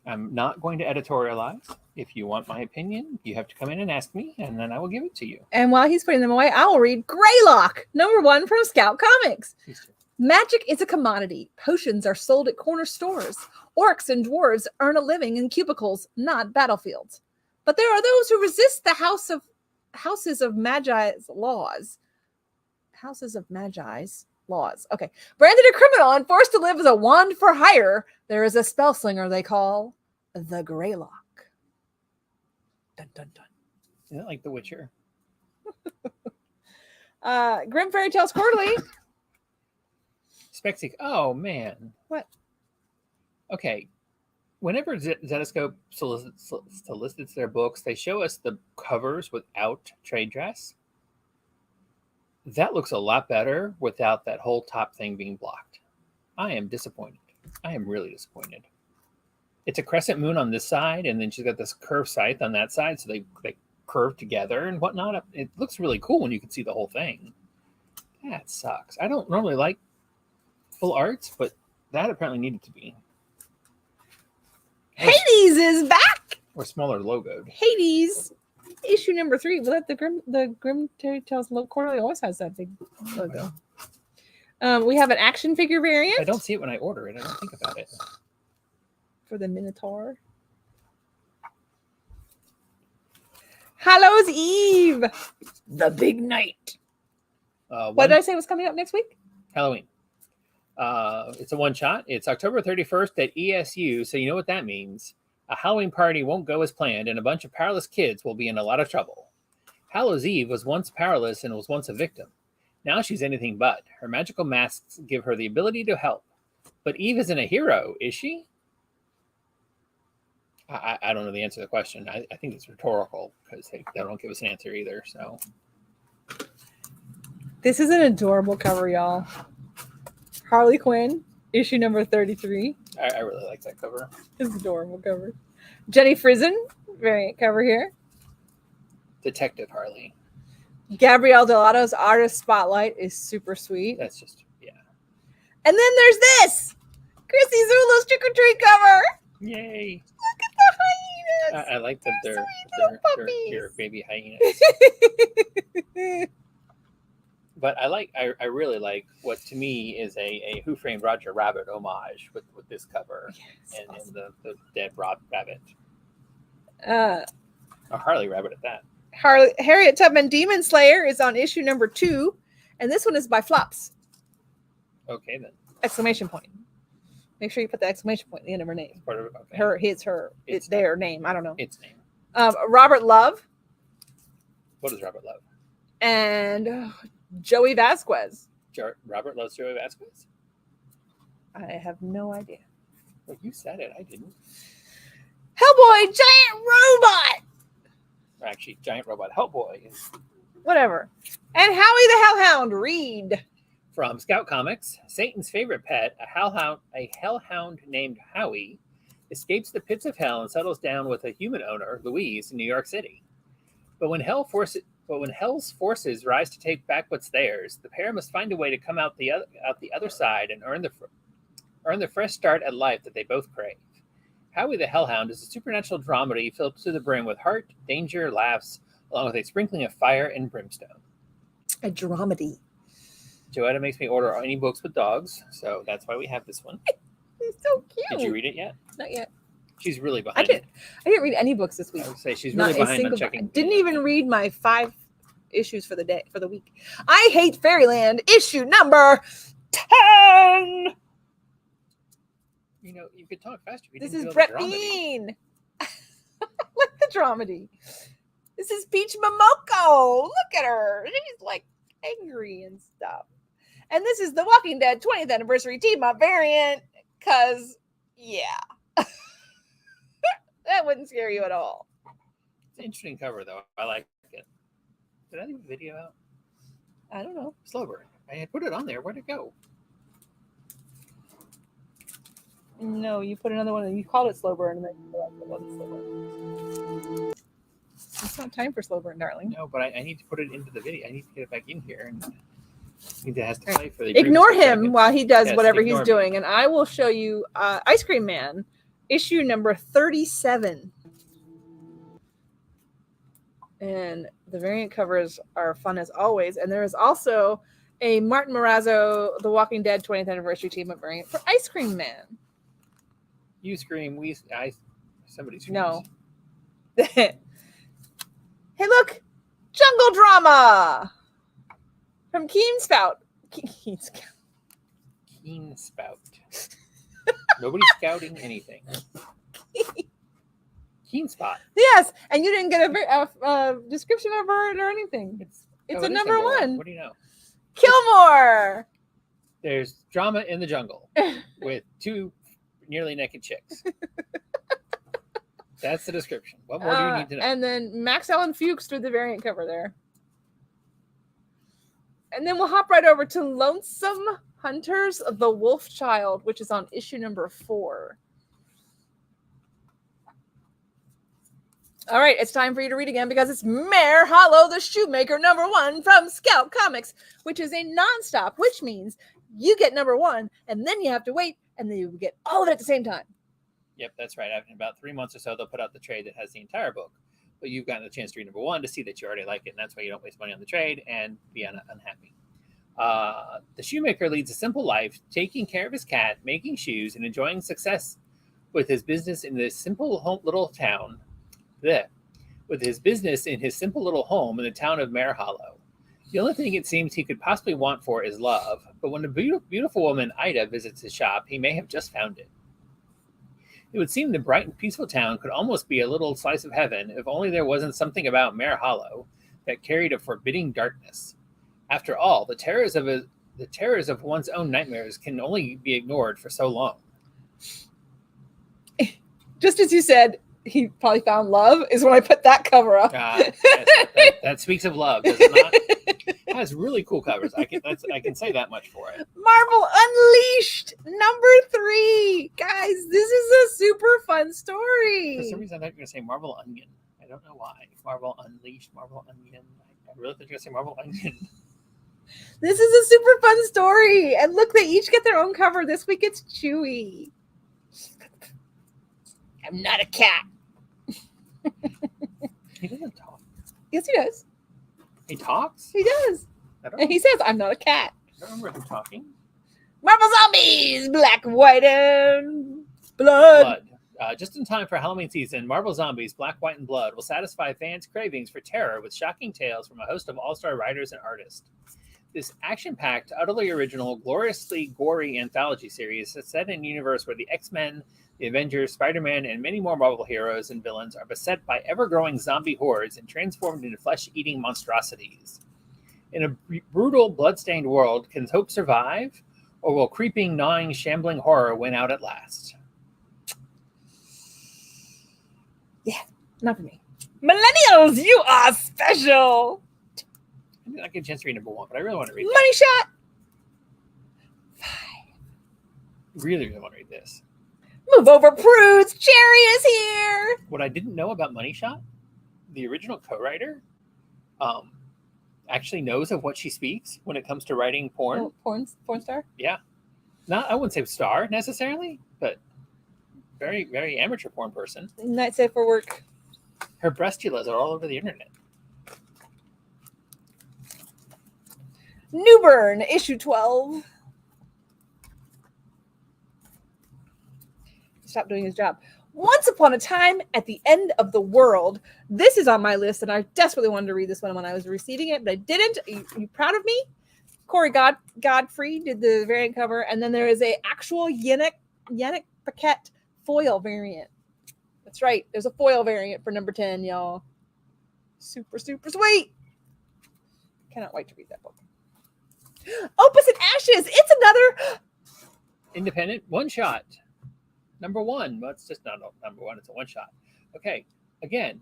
[SPEAKER 1] I'm not going to editorialize. If you want my opinion, you have to come in and ask me, and then I will give it to you.
[SPEAKER 2] And while he's putting them away, I will read Greylock, number 1 from Scout Comics. Magic is a commodity. Potions are sold at corner stores. Orcs and dwarves earn a living in cubicles, not battlefields. But there are those who resist the Houses of Magi's laws. Houses of Magi's laws. Okay. Branded a criminal and forced to live as a wand for hire, there is a spell slinger they call the Greylock. Dun, dun, dun.
[SPEAKER 1] Isn't it like The Witcher?
[SPEAKER 2] Grim Fairy Tales Quarterly.
[SPEAKER 1] Spexy. Oh, man.
[SPEAKER 2] What?
[SPEAKER 1] Okay. Whenever Zetascope solicits their books, they show us the covers without trade dress. That looks a lot better without that whole top thing being blocked. I am disappointed. I am really disappointed. It's a crescent moon on this side, and then she's got this curved scythe on that side, so they curve together and whatnot. It looks really cool when you can see the whole thing. That sucks. I don't normally like full arts, but that apparently needed to be.
[SPEAKER 2] Hades is back!
[SPEAKER 1] Or smaller logoed.
[SPEAKER 2] Hades, issue number 3. But the Grim Fairy Tales Quarterly always has that big logo. We have an action figure variant.
[SPEAKER 1] I don't see it when I order it. I don't think about it.
[SPEAKER 2] For the Minotaur. Hallows Eve, the big night. What did I say was coming up next week?
[SPEAKER 1] Halloween. It's a one-shot. It's October 31st at ESU, so you know what that means. A Halloween party won't go as planned, and a bunch of powerless kids will be in a lot of trouble. Hallows Eve was once powerless and was once a victim. Now she's anything but. Her magical masks give her the ability to help. But Eve isn't a hero, is she? I don't know the answer to the question. I think it's rhetorical because they don't give us an answer either. So
[SPEAKER 2] this is an adorable cover, y'all. Harley Quinn, issue number 33.
[SPEAKER 1] I really like that cover.
[SPEAKER 2] It's an adorable cover. Jenny Frizen, variant cover here.
[SPEAKER 1] Detective Harley.
[SPEAKER 2] Gabrielle Delato's artist spotlight is super sweet.
[SPEAKER 1] That's just, yeah.
[SPEAKER 2] And then there's this! Chrissy Zula's Trick or Treat cover!
[SPEAKER 1] Yay!
[SPEAKER 2] Look at the hyenas!
[SPEAKER 1] I like that they're baby hyenas. But I really like what to me is a Who Framed Roger Rabbit homage with this cover.
[SPEAKER 2] Yes,
[SPEAKER 1] and the dead rabbit.
[SPEAKER 2] Uh,
[SPEAKER 1] A Harley Rabbit at that.
[SPEAKER 2] Harriet Tubman Demon Slayer is on issue number 2, and this one is by Flops!
[SPEAKER 1] Okay, then.
[SPEAKER 2] Exclamation point. Make sure you put the exclamation point at the end of her name.
[SPEAKER 1] Part of it. Okay.
[SPEAKER 2] It's their name. I don't know.
[SPEAKER 1] Its name.
[SPEAKER 2] Robert Love.
[SPEAKER 1] What is Robert Love?
[SPEAKER 2] And Joey Vasquez.
[SPEAKER 1] Robert loves Joey Vasquez?
[SPEAKER 2] I have no idea.
[SPEAKER 1] Well, you said it. I didn't.
[SPEAKER 2] Hellboy, giant robot.
[SPEAKER 1] Or actually, giant robot Hellboy.
[SPEAKER 2] Whatever. And Howie the Hellhound, Reed.
[SPEAKER 1] From Scout Comics, Satan's favorite pet, a hellhound named Howie, escapes the pits of hell and settles down with a human owner, Louise, in New York City. But when hell's forces rise to take back what's theirs, the pair must find a way to come out the other side and earn the fresh start at life that they both crave. Howie the Hellhound is a supernatural dramedy filled to the brim with heart, danger, laughs, along with a sprinkling of fire and brimstone.
[SPEAKER 2] A dramedy.
[SPEAKER 1] Joetta makes me order any books with dogs, so that's why we have this one.
[SPEAKER 2] He's so cute.
[SPEAKER 1] Did you read it yet?
[SPEAKER 2] Not yet.
[SPEAKER 1] She's really behind.
[SPEAKER 2] I didn't read any books this week.
[SPEAKER 1] I would say she's really behind on checking.
[SPEAKER 2] Didn't even read my 5 issues for the week. I Hate Fairyland, issue number 10.
[SPEAKER 1] You know, you could talk faster.
[SPEAKER 2] This is Brett Bean. Like the dramedy. This is Peach Momoko. Look at her. She's like angry and stuff. And this is the Walking Dead 20th anniversary team-up variant. Cause yeah. That wouldn't scare you at all.
[SPEAKER 1] It's an interesting cover though. I like it. Did I leave a video out?
[SPEAKER 2] I don't know.
[SPEAKER 1] Slow burn. I had put it on there. Where'd it go?
[SPEAKER 2] No, you put another one and you called it slow burn and then you put it on slow burn. It's not time for slow burn, darling.
[SPEAKER 1] No, but I need to put it into the video. I need to get it back in here and need to have to play for the
[SPEAKER 2] Ignore him while he does whatever he's doing,
[SPEAKER 1] me.
[SPEAKER 2] and I will show you Ice Cream Man, issue number 37. And the variant covers are fun as always. And there is also a Martin Morazzo, The Walking Dead 20th anniversary team-up variant for Ice Cream Man.
[SPEAKER 1] You scream, somebody screams.
[SPEAKER 2] No. Hey, look! Jungle Drama! From Keen Spout. Keen
[SPEAKER 1] Spout. Nobody's scouting anything. Keen Spot.
[SPEAKER 2] Yes, and you didn't get a description of her or anything. It's a number 1.
[SPEAKER 1] What do you know?
[SPEAKER 2] Killmore.
[SPEAKER 1] There's drama in the jungle with 2 nearly naked chicks. That's the description. What more do you need to know?
[SPEAKER 2] And then Max Allen Fuchs through the variant cover there. And then we'll hop right over to Lonesome Hunters of the Wolf Child, which is on issue number 4. All right, it's time for you to read again because it's Mare Hollow the Shoemaker number 1 from Scout Comics, which is a nonstop, which means you get number 1 and then you have to wait and then you get all of it at the same time.
[SPEAKER 1] Yep, that's right. After about 3 months or so, they'll put out the trade that has the entire book. But you've gotten a chance to read number 1 to see that you already like it, and that's why you don't waste money on the trade and be unhappy. The shoemaker leads a simple life, taking care of his cat, making shoes, and enjoying success with his business in this simple little town. With his business in his simple little home in the town of Mare Hollow. The only thing it seems he could possibly want for is love, but when the beautiful woman Ida visits his shop, he may have just found it. It would seem the bright and peaceful town could almost be a little slice of heaven if only there wasn't something about Mare Hollow that carried a forbidding darkness. After all, the terrors of one's own nightmares can only be ignored for so long.
[SPEAKER 2] Just as you said, he probably found love is when I put that cover up.
[SPEAKER 1] That speaks of love, does it not? It has really cool covers. I can say that much for it.
[SPEAKER 2] Marvel Unleashed number 3. Guys, this is a super fun story.
[SPEAKER 1] For some reason, I thought you were going to say Marvel Onion. I don't know why. Marvel Unleashed, Marvel Onion. I really thought you were going to say Marvel Onion.
[SPEAKER 2] This is a super fun story. And look, they each get their own cover. This week it's Chewy. I'm not a cat.
[SPEAKER 1] He doesn't talk.
[SPEAKER 2] Yes, he does.
[SPEAKER 1] He talks?
[SPEAKER 2] He does. And he says, I'm not a cat.
[SPEAKER 1] I don't remember him talking.
[SPEAKER 2] Marvel Zombies! Black, white, and blood.
[SPEAKER 1] Just in time for Halloween season, Marvel Zombies Black, White, and Blood will satisfy fans' cravings for terror with shocking tales from a host of all-star writers and artists. This action-packed, utterly original, gloriously gory anthology series is set in a universe where the X-Men, the Avengers, Spider-Man, and many more Marvel heroes and villains are beset by ever-growing zombie hordes and transformed into flesh-eating monstrosities. In a brutal, blood-stained world, can hope survive, or will creeping, gnawing, shambling horror win out at last?
[SPEAKER 2] Yeah, not for me. Millennials, you are special.
[SPEAKER 1] I did not get a chance to read number 1, but I really want to read
[SPEAKER 2] Money shot. 5.
[SPEAKER 1] Really want to read this.
[SPEAKER 2] Move over, prudes. Jerry is here.
[SPEAKER 1] What I didn't know about Money Shot, the original co-writer, actually knows of what she speaks when it comes to writing porn.
[SPEAKER 2] Oh, porn star?
[SPEAKER 1] Yeah. Not, I wouldn't say star necessarily, but very, very amateur porn person.
[SPEAKER 2] Night safe for work.
[SPEAKER 1] Her breastulas are all over the internet.
[SPEAKER 2] Newburn, issue 12. Stop doing his job. Once upon a time at the end of the world. This is on my list, and I desperately wanted to read this one when I was receiving it, but I didn't. Are you proud of me? Corey Godfrey did the variant cover, and then there is a actual Yannick Paquette foil variant. That's right. There's a foil variant for number 10, y'all. Super, super sweet. Cannot wait to read that book. Opus and Ashes. It's another
[SPEAKER 1] Independent one-shot. Number 1. Well, it's just not number 1. It's a one-shot. Okay. Again,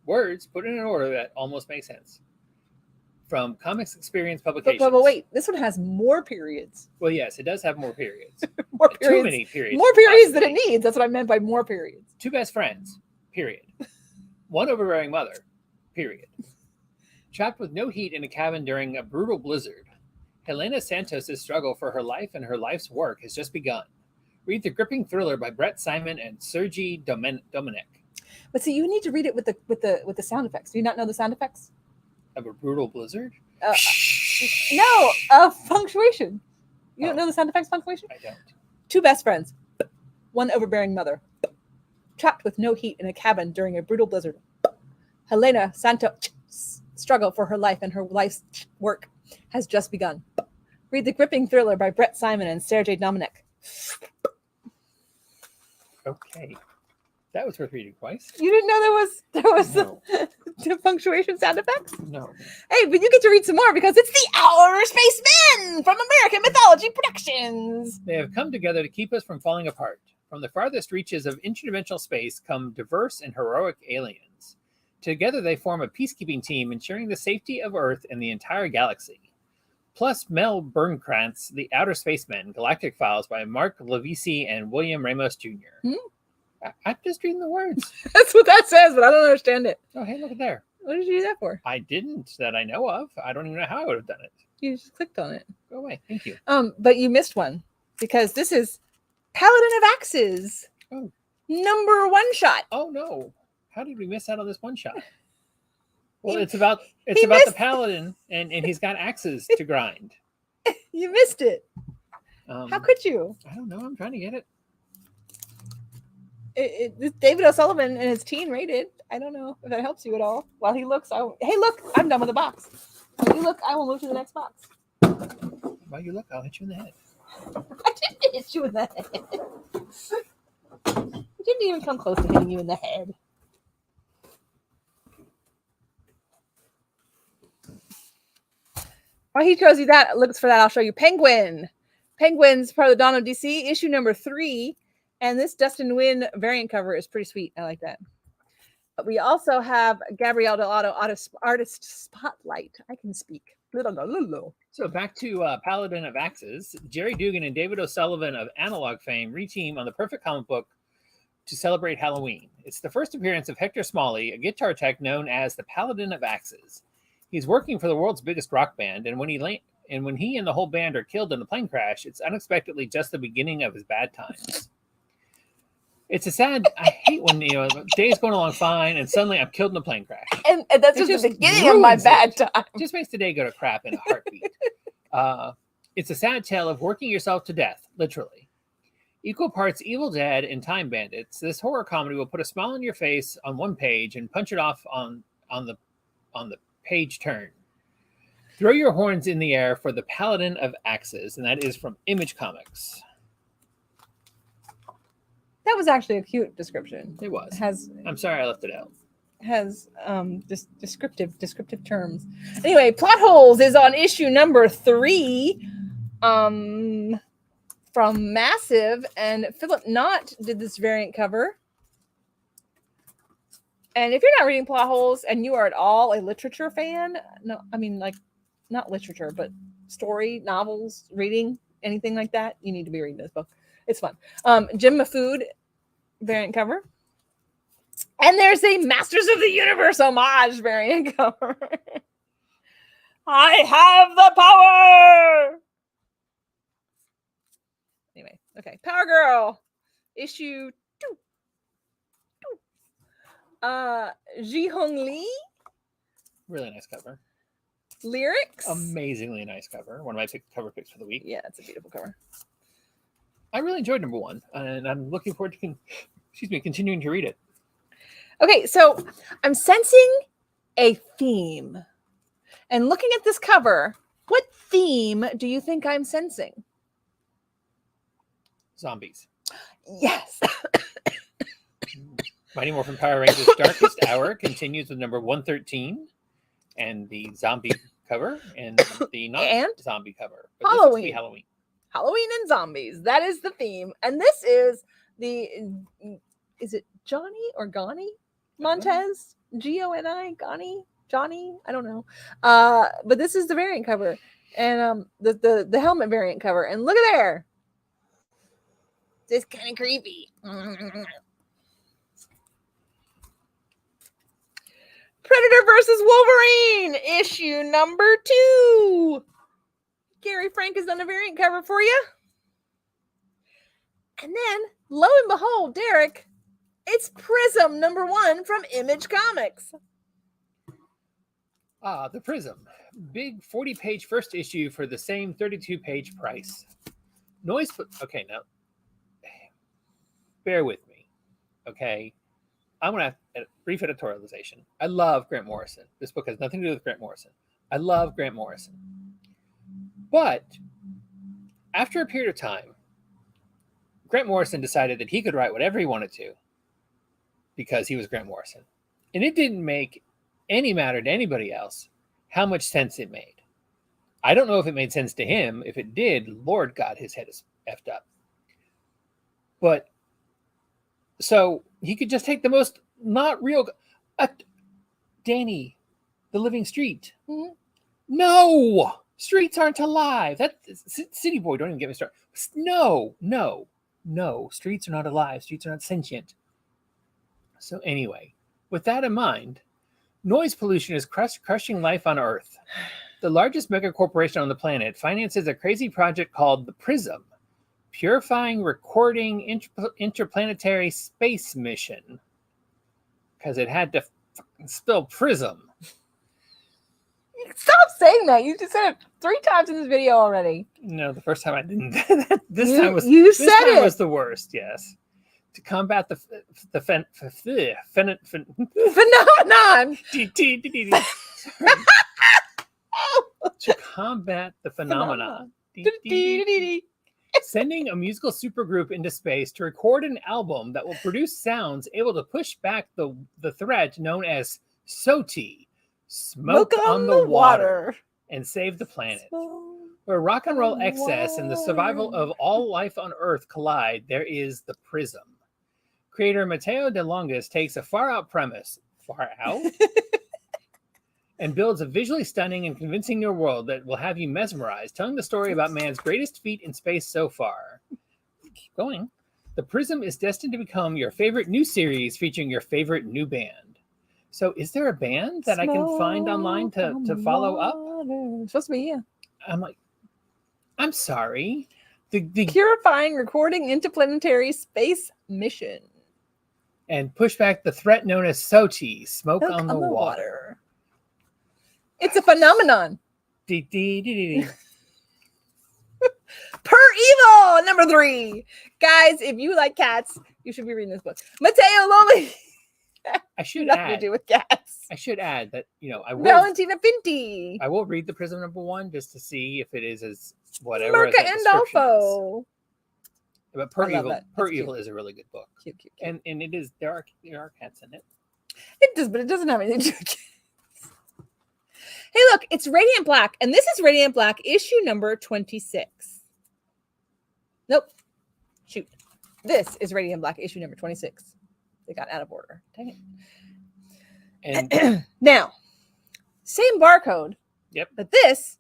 [SPEAKER 1] words put in an order that almost makes sense. From Comics Experience Publications.
[SPEAKER 2] But wait, this one has more periods.
[SPEAKER 1] Well, yes, it does have more periods.
[SPEAKER 2] More periods.
[SPEAKER 1] Too many periods.
[SPEAKER 2] More periods than it needs. That's what I meant by more periods.
[SPEAKER 1] 2 best friends. Period. 1 overbearing mother. Period. Trapped with no heat in a cabin during a brutal blizzard. Helena Santos' struggle for her life and her life's work has just begun. Read the gripping thriller by Brett Simon and Sergei Dominik.
[SPEAKER 2] But see, you need to read it with the sound effects. Do you not know the sound effects?
[SPEAKER 1] Of a brutal blizzard?
[SPEAKER 2] No, punctuation. You don't know the sound effects punctuation?
[SPEAKER 1] I don't.
[SPEAKER 2] 2 best friends. 1 overbearing mother. Trapped with no heat in a cabin during a brutal blizzard. Helena Santos' struggle for her life and her life's work has just begun. Read the gripping thriller by Brett Simon and Sergei Dominik.
[SPEAKER 1] Okay. That was worth reading twice.
[SPEAKER 2] You didn't know there was
[SPEAKER 1] No.
[SPEAKER 2] the punctuation sound effects?
[SPEAKER 1] No.
[SPEAKER 2] Hey, but you get to read some more because it's the Outer Space Men from American Mythology Productions.
[SPEAKER 1] They have come together to keep us from falling apart. From the farthest reaches of interdimensional space come diverse and heroic aliens. Together they form a peacekeeping team ensuring the safety of Earth and the entire galaxy. Plus Mel Burnkrantz, The Outer Spacemen, Galactic Files by Mark Levisi and William Ramos Jr. I'm just reading the words.
[SPEAKER 2] That's what that says, but I don't understand it.
[SPEAKER 1] Oh, hey, look at there.
[SPEAKER 2] What did you do that for?
[SPEAKER 1] I didn't that I know of. I don't even know how I would have done it.
[SPEAKER 2] You just clicked on it.
[SPEAKER 1] Go away. Thank you.
[SPEAKER 2] But you missed one because this is Paladin of Axes.
[SPEAKER 1] Oh.
[SPEAKER 2] Number 1 shot.
[SPEAKER 1] Oh, no. How did we miss out on this one shot? Well,
[SPEAKER 2] He-
[SPEAKER 1] it's about
[SPEAKER 2] he
[SPEAKER 1] the
[SPEAKER 2] missed-
[SPEAKER 1] paladin, and he's got axes to grind.
[SPEAKER 2] You missed it. How could you?
[SPEAKER 1] I don't know. I'm trying to get it.
[SPEAKER 2] It's David O'Sullivan and his teen rated. I don't know if that helps you at all. While he looks, hey, look, I'm done with the box. While you look, I will move to the next box.
[SPEAKER 1] While you look, I'll hit you in the head.
[SPEAKER 2] I didn't hit you in the head. I didn't even come close to hitting you in the head. While he shows you that, looks for that, I'll show you Penguin. Penguin's part of the Dawn of DC, issue number 3. And this Dustin Nguyen variant cover is pretty sweet. I like that. But we also have Gabrielle Dell'Otto Artist Spotlight. I can speak.
[SPEAKER 1] So back to Paladin of Axes. Jerry Dugan and David O'Sullivan of Analog fame reteam on the perfect comic book to celebrate Halloween. It's the first appearance of Hector Smalley, a guitar tech known as the Paladin of Axes. He's working for the world's biggest rock band, and when he and the whole band are killed in the plane crash, it's unexpectedly just the beginning of his bad times. It's a sad. I hate when day's going along fine, and suddenly I'm killed in a plane crash.
[SPEAKER 2] And that's
[SPEAKER 1] It
[SPEAKER 2] just the
[SPEAKER 1] just
[SPEAKER 2] beginning of my
[SPEAKER 1] ruins
[SPEAKER 2] bad
[SPEAKER 1] it.
[SPEAKER 2] time.
[SPEAKER 1] It just makes the day go to crap in a heartbeat. It's a sad tale of working yourself to death, literally. Equal parts Evil Dead and Time Bandits, this horror comedy will put a smile on your face on one page and punch it off on the page turn. Throw your horns in the air for the Paladin of Axes, and that is from Image Comics.
[SPEAKER 2] That was actually a cute description.
[SPEAKER 1] It was. I'm sorry I left it out.
[SPEAKER 2] Has descriptive terms. Anyway, Plot Holes is on issue number 3 from Massive, and Philip Knott did this variant cover. And if you're not reading Plot Holes and you are at all a literature fan, no, I mean, like, not literature, but story, novels, reading, anything like that, you need to be reading this book. It's fun. Jim Mafood variant cover. And there's a Masters of the Universe homage variant cover. I have the power! Anyway, okay. Power Girl, issue 2. Ji Hong Lee.
[SPEAKER 1] Really nice cover.
[SPEAKER 2] Lyrics.
[SPEAKER 1] Amazingly nice cover. One of my cover picks for the week.
[SPEAKER 2] Yeah, it's a beautiful cover.
[SPEAKER 1] I really enjoyed number 1, and I'm looking forward to continuing to read it.
[SPEAKER 2] Okay, so I'm sensing a theme. And looking at this cover, what theme do you think I'm sensing?
[SPEAKER 1] Zombies.
[SPEAKER 2] Yes.
[SPEAKER 1] Mighty Morphin Power Rangers Darkest Hour continues with number 113 and the zombie cover and the non-zombie cover. But
[SPEAKER 2] Halloween.
[SPEAKER 1] This is Halloween.
[SPEAKER 2] Halloween and zombies. That is the theme. And this is is it Johnny or Gani Montez? Goni? Gani? Johnny? I don't know. But this is the variant cover. And the helmet variant cover. And look at there. This kind of creepy. Predator versus Wolverine, issue number 2. Gary Frank has done a variant cover for you. And then, lo and behold, Derek, it's Prism number 1 from Image Comics.
[SPEAKER 1] The Prism. Big 40-page first issue for the same 32-page price. Okay, now, bear with me, okay? I'm going to have a brief editorialization. I love Grant Morrison. This book has nothing to do with Grant Morrison. I love Grant Morrison. But after a period of time, Grant Morrison decided that he could write whatever he wanted to because he was Grant Morrison. And it didn't make any matter to anybody else how much sense it made. I don't know if it made sense to him. If it did, Lord God, his head is effed up. But so he could just take the most not real... Danny, the Living Street. Mm-hmm. No! Streets aren't alive. That's City Boy. Don't even get me started. No. Streets are not alive. Streets are not sentient. So anyway, with that in mind, noise pollution is crushing life on Earth. The largest mega corporation on the planet finances a crazy project called the Prism, Purifying Recording Interplanetary Space Mission. Because it had to spell prism.
[SPEAKER 2] Stop saying that. You just said it 3 times in this video already.
[SPEAKER 1] No, the first time I didn't. This time was the worst, yes. To combat the
[SPEAKER 2] phenomenon.
[SPEAKER 1] To combat the phenomenon. Sending a musical supergroup into space to record an album that will produce sounds able to push back the threat known as SOTI, Smoke on the Water, and save the planet. Where rock and roll excess and the survival of all life on Earth collide, there is the Prism. Creator Matteo De Longus takes a far-out premise, and builds a visually stunning and convincing new world that will have you mesmerized, telling the story about man's greatest feat in space so far. Keep going. The Prism is destined to become your favorite new series featuring your favorite new band. So is there a band that I can find online to follow up?
[SPEAKER 2] It's supposed to be, yeah.
[SPEAKER 1] I'm sorry. The
[SPEAKER 2] Purifying Recording Interplanetary Space Mission.
[SPEAKER 1] And push back the threat known as SOTI, Smoke on the Water.
[SPEAKER 2] It's a phenomenon. Per Evil! Oh, number 3. Guys, if you like cats, you should be reading this book. Matteo Loli.
[SPEAKER 1] I should
[SPEAKER 2] Nothing to
[SPEAKER 1] add.
[SPEAKER 2] do with cats.
[SPEAKER 1] I should add that I will.
[SPEAKER 2] Valentina Pinti.
[SPEAKER 1] I will read the Prism #1 just to see if it is as whatever.
[SPEAKER 2] Mirka
[SPEAKER 1] as that description is.
[SPEAKER 2] Andolfo.
[SPEAKER 1] But Per
[SPEAKER 2] I love
[SPEAKER 1] Evil,
[SPEAKER 2] that.
[SPEAKER 1] Per
[SPEAKER 2] That's
[SPEAKER 1] Evil
[SPEAKER 2] cute.
[SPEAKER 1] is a really good book,
[SPEAKER 2] Cute.
[SPEAKER 1] and it is there are cats in it.
[SPEAKER 2] It does, but it doesn't have anything to do with cats. Hey, look, it's Radiant Black, and this is Radiant Black issue number 26. Nope. Shoot. This is Radiant Black issue number 26. They got out of order. Dang it.
[SPEAKER 1] And
[SPEAKER 2] now, same barcode.
[SPEAKER 1] Yep.
[SPEAKER 2] But this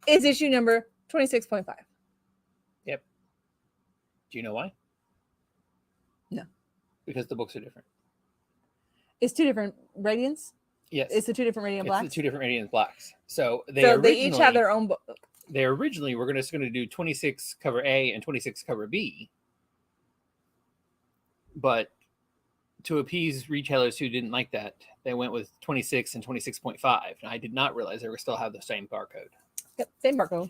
[SPEAKER 2] is issue number 26.5.
[SPEAKER 1] Yep. Do you know why?
[SPEAKER 2] No.
[SPEAKER 1] Because the books are different.
[SPEAKER 2] It's 2 different Radiants?
[SPEAKER 1] Yes.
[SPEAKER 2] It's the 2 different Radiant Blacks?
[SPEAKER 1] It's the 2 different Radiant Blacks. So
[SPEAKER 2] they each have their own book.
[SPEAKER 1] They originally were just going to do 26 cover A and 26 cover B. But to appease retailers who didn't like that, they went with 26 and 26.5. And I did not realize they were still have the same barcode.
[SPEAKER 2] Yep, same barcode.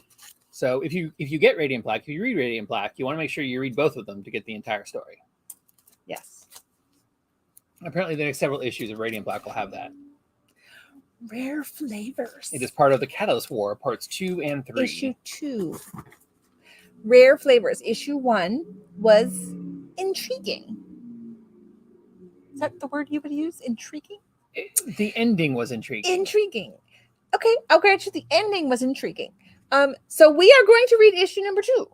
[SPEAKER 1] So if you get Radiant Black, if you read Radiant Black, you want to make sure you read both of them to get the entire story.
[SPEAKER 2] Yes.
[SPEAKER 1] Apparently the next several issues of Radiant Black will have that.
[SPEAKER 2] Rare Flavors.
[SPEAKER 1] It is part of the Catalyst War, parts 2 and 3.
[SPEAKER 2] Issue 2. Rare Flavors. Issue 1 was intriguing. Is that the word you would use? Intriguing?
[SPEAKER 1] The ending was intriguing.
[SPEAKER 2] Intriguing. Okay, I'll grant you the ending was intriguing. So we are going to read issue number 2.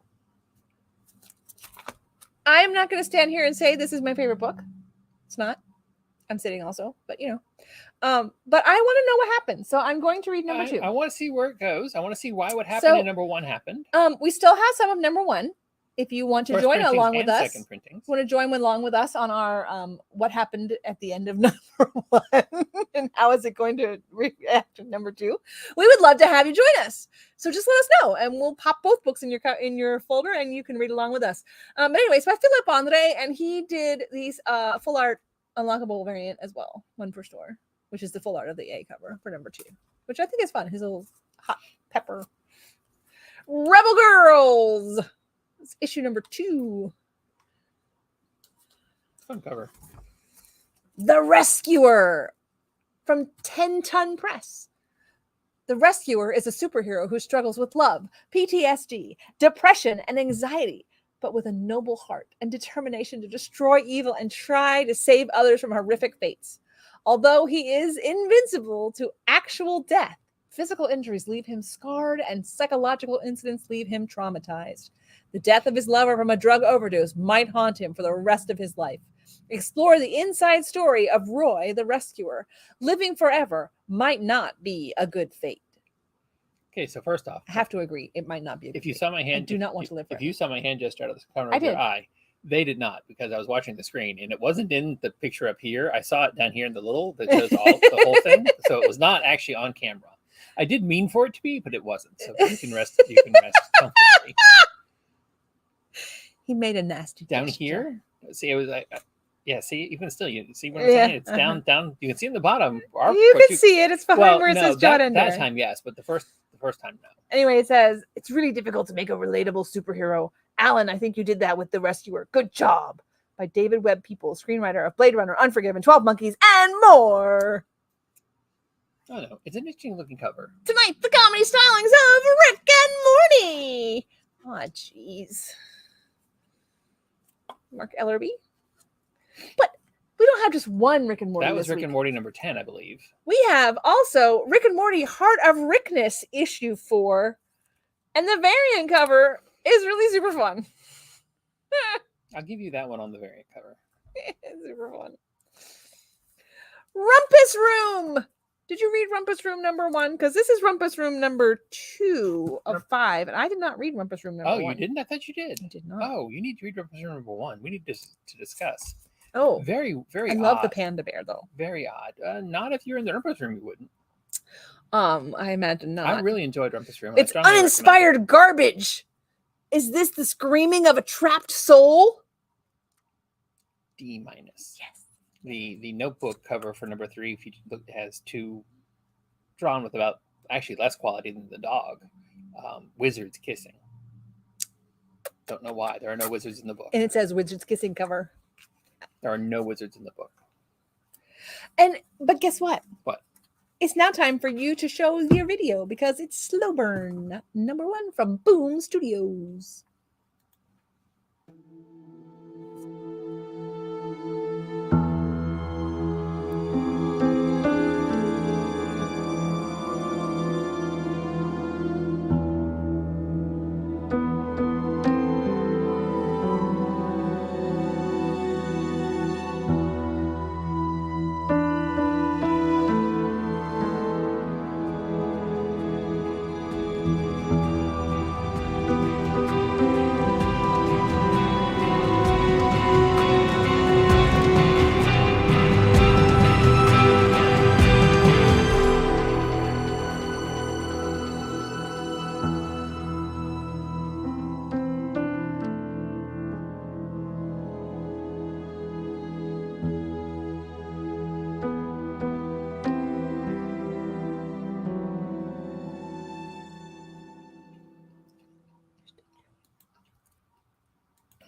[SPEAKER 2] I am not going to stand here and say this is my favorite book. It's not. I'm sitting also, but but I want to know what happened. So I'm going to read number 2.
[SPEAKER 1] I want to see where it goes. I want to see why what happened in number 1 happened.
[SPEAKER 2] We still have some of number 1. If you want to
[SPEAKER 1] First
[SPEAKER 2] join
[SPEAKER 1] printings
[SPEAKER 2] along with
[SPEAKER 1] and
[SPEAKER 2] us,
[SPEAKER 1] second printings.
[SPEAKER 2] want to join along with us on our what happened at the end of number 1 and how is it going to react to number 2, we would love to have you join us. So just let us know and we'll pop both books in your folder and you can read along with us. But anyway, so I Philip Andre and he did these full art unlockable variant as well, 1 per store, which is the full art of the A cover for number 2, which I think is fun. His little hot pepper Rebel Girls. It's issue number 2.
[SPEAKER 1] Fun cover.
[SPEAKER 2] The Rescuer from 10 Ton Press. The Rescuer is a superhero who struggles with love, PTSD, depression, and anxiety, but with a noble heart and determination to destroy evil and try to save others from horrific fates. Although he is invincible to actual death, physical injuries leave him scarred and psychological incidents leave him traumatized. The death of his lover from a drug overdose might haunt him for the rest of his life. Explore the inside story of Roy, the Rescuer. Living forever might not be a good fate.
[SPEAKER 1] Okay, so first off,
[SPEAKER 2] I have to agree, it might not be a good
[SPEAKER 1] if you
[SPEAKER 2] fate.
[SPEAKER 1] saw my hand,
[SPEAKER 2] I do not want to live forever.
[SPEAKER 1] If you saw my hand gesture out of the corner
[SPEAKER 2] I
[SPEAKER 1] of your
[SPEAKER 2] did.
[SPEAKER 1] eye, they did not, because I was watching the screen and it wasn't in the picture up here. I saw it down here in the little that shows the whole thing, so it was not actually on camera. I did mean for it to be, but it wasn't. So you can rest. You can rest comfortably.
[SPEAKER 2] He made a nasty
[SPEAKER 1] Down
[SPEAKER 2] gesture.
[SPEAKER 1] here, see, it was like, yeah. See, even still, you see what I'm saying? It's down. You can see in the bottom.
[SPEAKER 2] You can see it. It's behind where it says Joetta and Derek.
[SPEAKER 1] That time, yes, but the first time, no.
[SPEAKER 2] Anyway, it says, it's really difficult to make a relatable superhero. Alan, I think you did that with The Rescuer. Good job. By David Webb People, screenwriter of Blade Runner, Unforgiven, 12 Monkeys, and more.
[SPEAKER 1] Oh, no. It's an interesting looking cover.
[SPEAKER 2] Tonight, the comedy stylings of Rick and Morty. Oh, jeez. Mark Ellerby. But we don't have just one Rick and Morty.
[SPEAKER 1] That was
[SPEAKER 2] this
[SPEAKER 1] Rick
[SPEAKER 2] week.
[SPEAKER 1] and Morty number 10, I believe.
[SPEAKER 2] We have also Rick and Morty Heart of Rickness issue 4. And the variant cover is really super fun.
[SPEAKER 1] I'll give you that one on the variant cover.
[SPEAKER 2] Super fun. Rumpus Room. Did you read Rumpus Room number 1? Because this is Rumpus Room number 2 of 5. And I did not read Rumpus Room number 1.
[SPEAKER 1] Oh, you didn't? I thought you did.
[SPEAKER 2] I did not.
[SPEAKER 1] Oh, you need to read Rumpus Room number 1. We need to discuss.
[SPEAKER 2] Oh.
[SPEAKER 1] Very, very
[SPEAKER 2] I
[SPEAKER 1] odd.
[SPEAKER 2] love the panda bear, though.
[SPEAKER 1] Very odd. Not if you're in the Rumpus Room, you wouldn't.
[SPEAKER 2] I imagine not.
[SPEAKER 1] I really enjoyed Rumpus Room. I
[SPEAKER 2] It's
[SPEAKER 1] strongly recommend it.
[SPEAKER 2] uninspired garbage. Is this the screaming of a trapped soul?
[SPEAKER 1] D-.
[SPEAKER 2] Yes.
[SPEAKER 1] The notebook cover for number 3, if you look, has 2 drawn with about actually less quality than the dog. Wizards kissing. Don't know why. There are no wizards in the book.
[SPEAKER 2] And it says wizards kissing cover.
[SPEAKER 1] There are no wizards in the book.
[SPEAKER 2] But guess what?
[SPEAKER 1] What?
[SPEAKER 2] It's now time for you to show your video because it's Slow Burn #1 from Boom Studios.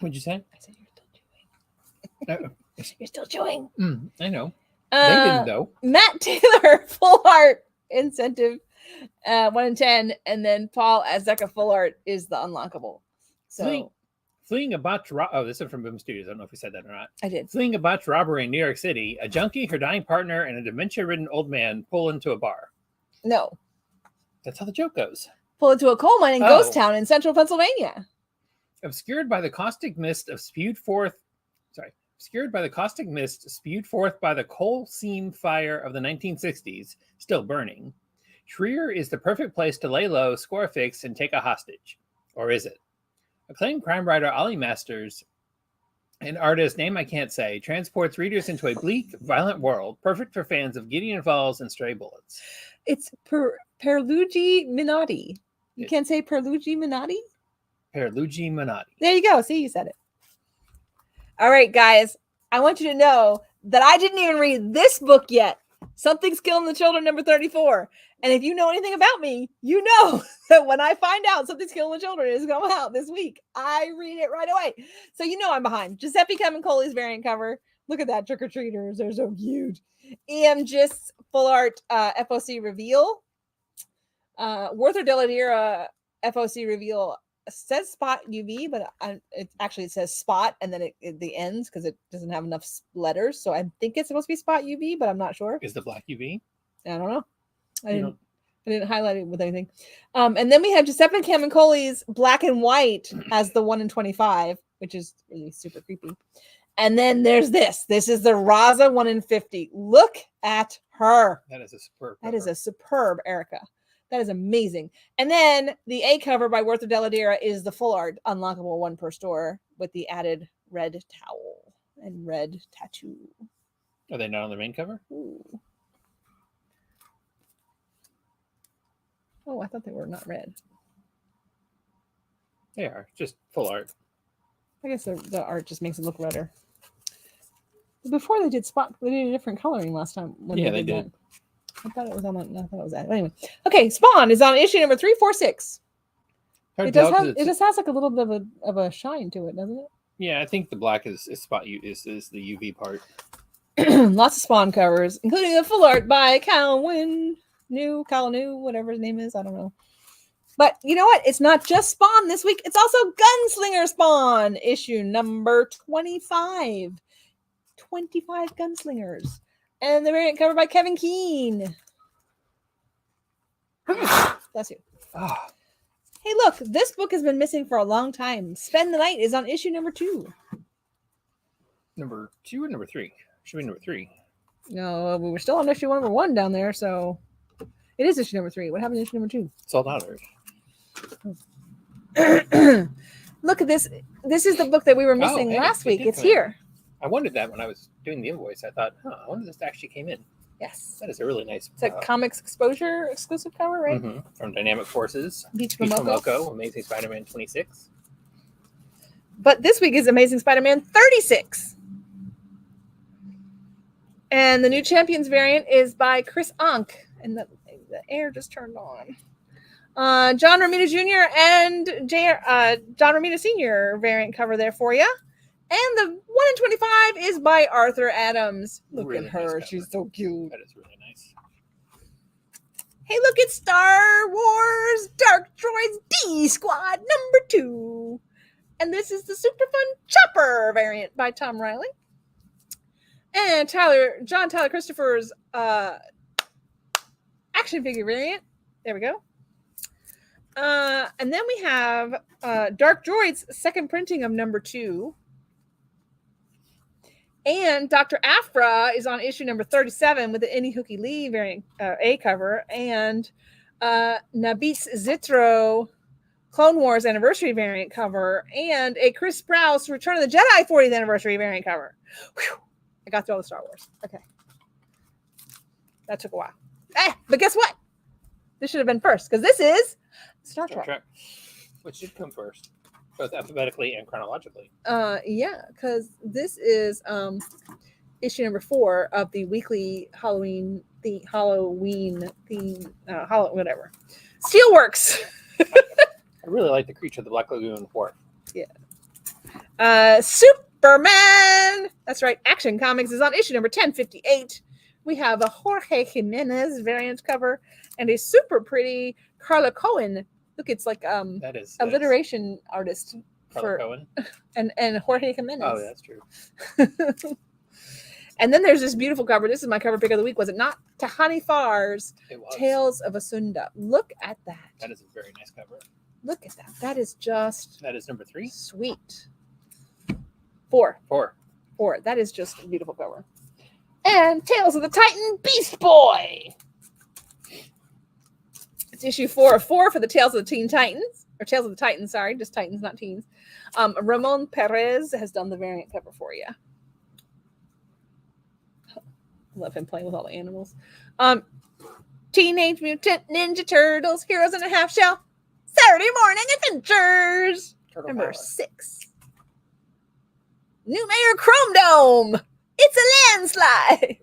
[SPEAKER 1] What'd you say?
[SPEAKER 2] I said you're still chewing. You're still chewing.
[SPEAKER 1] I know. They didn't though.
[SPEAKER 2] Matt Taylor, full art incentive, 1 in 10, and then Paul Azeka full art is the unlockable. So
[SPEAKER 1] Fleeing a botched oh, this is from Boom Studios. I don't know if we said that or not.
[SPEAKER 2] I did.
[SPEAKER 1] Fleeing a botched robbery in New York City, a junkie, her dying partner, and a dementia-ridden old man pull into a bar.
[SPEAKER 2] No.
[SPEAKER 1] That's how the joke goes.
[SPEAKER 2] Pull into a coal mine in Ghost Town in central Pennsylvania.
[SPEAKER 1] Obscured by the caustic mist spewed forth by the coal seam fire of the 1960s, still burning, Shreer is the perfect place to lay low, score a fix, and take a hostage. Or is it? Acclaimed crime writer Ollie Masters, an artist name I can't say, transports readers into a bleak, violent world, perfect for fans of Gideon Falls and Stray Bullets.
[SPEAKER 2] It's Perluigi Minotti. You can't say Perluigi Minotti?
[SPEAKER 1] Perluigi Minotti.
[SPEAKER 2] There you go. See, you said it. All right, guys. I want you to know that I didn't even read this book yet. Something's Killing the Children, number 34. And if you know anything about me, you know that when I find out Something's Killing the Children is going out this week, I read it right away. So you know I'm behind. Giuseppe Camuncoli's variant cover. Look at that, trick-or-treaters. They're so cute. EM Gist's full art FOC reveal. Werther Deladera FOC reveal says Spot UV, but it says Spot, and then the ends because it doesn't have enough letters. So I think it's supposed to be Spot UV, but I'm not sure.
[SPEAKER 1] Is the black UV?
[SPEAKER 2] I don't know. I didn't highlight it with anything. And then we have Giuseppe Camuncoli's Black and White as the 1 in 25, which is really super creepy. And then there's this. This is the Raza 1 in 50. Look at her.
[SPEAKER 1] That is a superb.
[SPEAKER 2] That is a superb Erica. That is amazing. And then the A cover by Werther Deladera is the full art, unlockable 1 per store with the added red towel and red tattoo.
[SPEAKER 1] Are they not on the main cover?
[SPEAKER 2] Ooh. Oh, I thought they were not red.
[SPEAKER 1] They are. Just full art.
[SPEAKER 2] I guess the art just makes it look redder. Before they did Spot, they did a different coloring last time.
[SPEAKER 1] Yeah, they did.
[SPEAKER 2] That. I thought it was on. I thought it was that. Anyway, okay. Spawn is on issue number 346. It just has like a little bit of a shine to it, doesn't it?
[SPEAKER 1] Yeah, I think the black is Spot is the UV part.
[SPEAKER 2] Lots of Spawn covers, including a full art by Calvin New, whatever his name is. I don't know. But you know what? It's not just Spawn this week. It's also Gunslinger Spawn, issue number 25. 25 Gunslingers. And the variant covered by Kevin Keane. Bless you.
[SPEAKER 1] Oh.
[SPEAKER 2] Hey, look, this book has been missing for a long time. Spend the Night is on issue number 2.
[SPEAKER 1] Number 2 or number 3? Should be number 3.
[SPEAKER 2] No, we were still on issue number 1 down there, so it is issue number 3. What happened to issue number 2?
[SPEAKER 1] Sold out already.
[SPEAKER 2] Look at this. This is the book that we were missing last week. It's here.
[SPEAKER 1] I wondered that when I was doing the invoice. I thought, I wonder if this actually came in.
[SPEAKER 2] Yes.
[SPEAKER 1] That is a really nice.
[SPEAKER 2] It's a Comics Exposure exclusive cover, right?
[SPEAKER 1] Mm-hmm. From Dynamic Forces.
[SPEAKER 2] Beach Momoko.
[SPEAKER 1] Amazing Spider-Man 26.
[SPEAKER 2] But this week is Amazing Spider-Man 36. And the new Champions variant is by Chris Ank. And the air just turned on. John Romita Jr. and John Romita Sr. variant cover there for you. And the 1 in 25 is by Arthur Adams. Look
[SPEAKER 1] Really
[SPEAKER 2] at her.
[SPEAKER 1] nice
[SPEAKER 2] She's so cute.
[SPEAKER 1] That is really nice.
[SPEAKER 2] Hey, look at Star Wars Dark Droids D Squad number 2. And this is the super fun Chopper variant by Tom Riley. And John Tyler Christopher's action figure variant. There we go. And then we have Dark Droids second printing of number 2. And Dr. Afra is on issue number 37 with the Innie Hookie Lee variant A cover. And Nabis Zitro Clone Wars anniversary variant cover. And a Chris Sprouse Return of the Jedi 40th anniversary variant cover. Whew. I got through all the Star Wars. Okay. That took a while. But guess what? This should have been first because this is Star Trek.
[SPEAKER 1] Which should come first, both alphabetically and chronologically.
[SPEAKER 2] Yeah, because this is issue number 4 of the weekly Halloween whatever. Steelworks.
[SPEAKER 1] I really like the Creature of the Black Lagoon Warp.
[SPEAKER 2] Yeah. Superman. That's right. Action Comics is on issue number 1058. We have a Jorge Jimenez variant cover and a super pretty Carla Cohen. Look, it's like
[SPEAKER 1] that is
[SPEAKER 2] alliteration artist
[SPEAKER 1] Carla Cohen
[SPEAKER 2] and Jorge Jimenez.
[SPEAKER 1] Oh, that's true.
[SPEAKER 2] And then there's this beautiful cover. This is my cover pick of the week, was it not? Tahani Farr's Tales of Asunda. Look at that.
[SPEAKER 1] That is a very nice cover.
[SPEAKER 2] Look at that. That is just...
[SPEAKER 1] That is number 3?
[SPEAKER 2] Sweet. 4.
[SPEAKER 1] 4.
[SPEAKER 2] That is just a beautiful cover. And Tales of the Titan Beast Boy. It's issue 4 of 4 for the Tales of the Teen Titans. Or Tales of the Titans, sorry. Just Titans, not teens. Ramon Perez has done the variant cover for you. Love him playing with all the animals. Teenage Mutant Ninja Turtles, Heroes in a Half Shell, Saturday Morning Adventures. Number 6. New Mayor Chrome Dome. It's a landslide.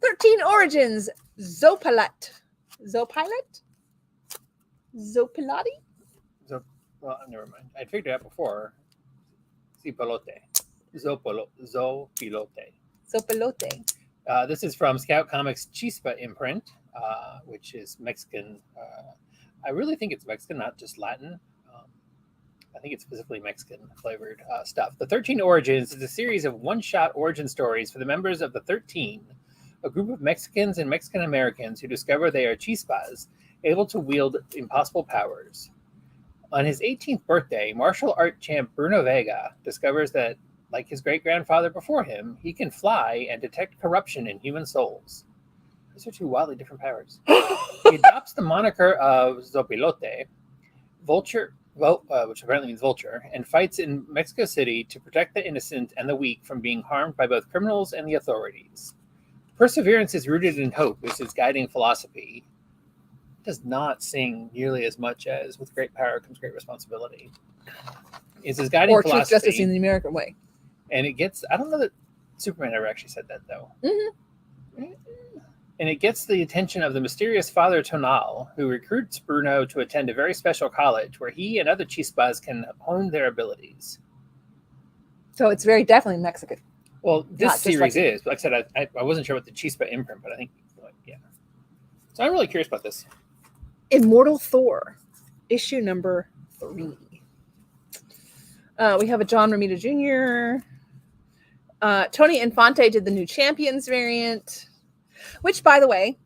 [SPEAKER 2] 13 Origins. Zopilati?
[SPEAKER 1] Well, never mind. I figured it out before. Zopilote. This is from Scout Comics Chispa imprint, which is Mexican. I really think it's Mexican, not just Latin. I think it's specifically Mexican flavored stuff. The 13 Origins is a series of one-shot origin stories for the members of the 13, a group of Mexicans and Mexican Americans who discover they are chispas, able to wield impossible powers. On his 18th birthday, martial art champ Bruno Vega discovers that, like his great-grandfather before him, he can fly and detect corruption in human souls. These are 2 wildly different powers. He adopts the moniker of Zopilote, Vulture, which apparently means vulture, and fights in Mexico City to protect the innocent and the weak from being harmed by both criminals and the authorities. Perseverance is rooted in hope is his guiding philosophy. Does not sing nearly as much as with great power comes great responsibility. Is his guiding philosophy. Or truth,
[SPEAKER 2] justice in the American way.
[SPEAKER 1] And it gets, I don't know that Superman ever actually said that, though.
[SPEAKER 2] Mm-hmm.
[SPEAKER 1] And it gets the attention of the mysterious Father Tonal, who recruits Bruno to attend a very special college where he and other chispas can hone their abilities.
[SPEAKER 2] So it's very definitely Mexican.
[SPEAKER 1] Well, this series is. But like I said, I wasn't sure what the Chispa imprint, but I think, yeah. So I'm really curious about this.
[SPEAKER 2] Immortal Thor, issue number 3. We have a John Romita Jr. Tony Infante did the New Champions variant, which, by the way,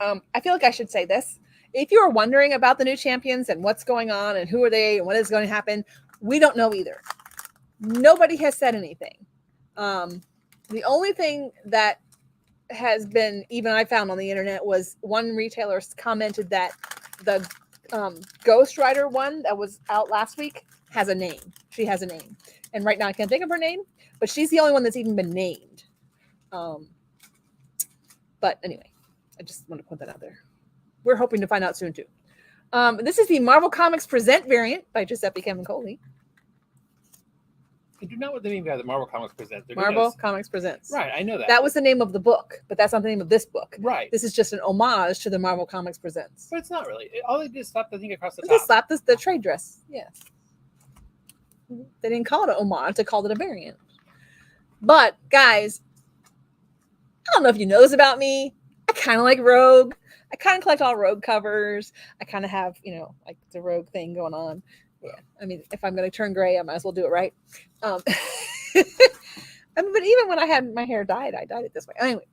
[SPEAKER 2] I feel like I should say this. If you are wondering about the New Champions and what's going on and who are they and what is going to happen, we don't know either. Nobody has said anything. The only thing that has been, even I found on the internet, was one retailer commented that the Ghost Rider one that was out last week has a name. She has a name. And right now I can't think of her name, but she's the only one that's even been named. But anyway, I just want to put that out there. We're hoping to find out soon too. This is the Marvel Comics Present variant by Giuseppe Camuncoli.
[SPEAKER 1] I do not know what they mean by the Marvel Comics Presents. They're
[SPEAKER 2] Marvel
[SPEAKER 1] doing
[SPEAKER 2] Comics Presents.
[SPEAKER 1] right, I know that.
[SPEAKER 2] That was the name of the book, but that's not the name of this book.
[SPEAKER 1] right.
[SPEAKER 2] This is just an homage to the Marvel Comics Presents.
[SPEAKER 1] But it's not really. All they did is slap the thing across the
[SPEAKER 2] They
[SPEAKER 1] top.
[SPEAKER 2] slapped the trade dress. Yeah. They didn't call it a homage. They called it a variant. But, guys, I don't know if you know this about me. I kind of like Rogue. I kind of collect all Rogue covers. I kind of have, like the Rogue thing going on. Yeah. I mean, if I'm going to turn gray, I might as well do it right. But even when I had my hair dyed, I dyed it this way. Anyway,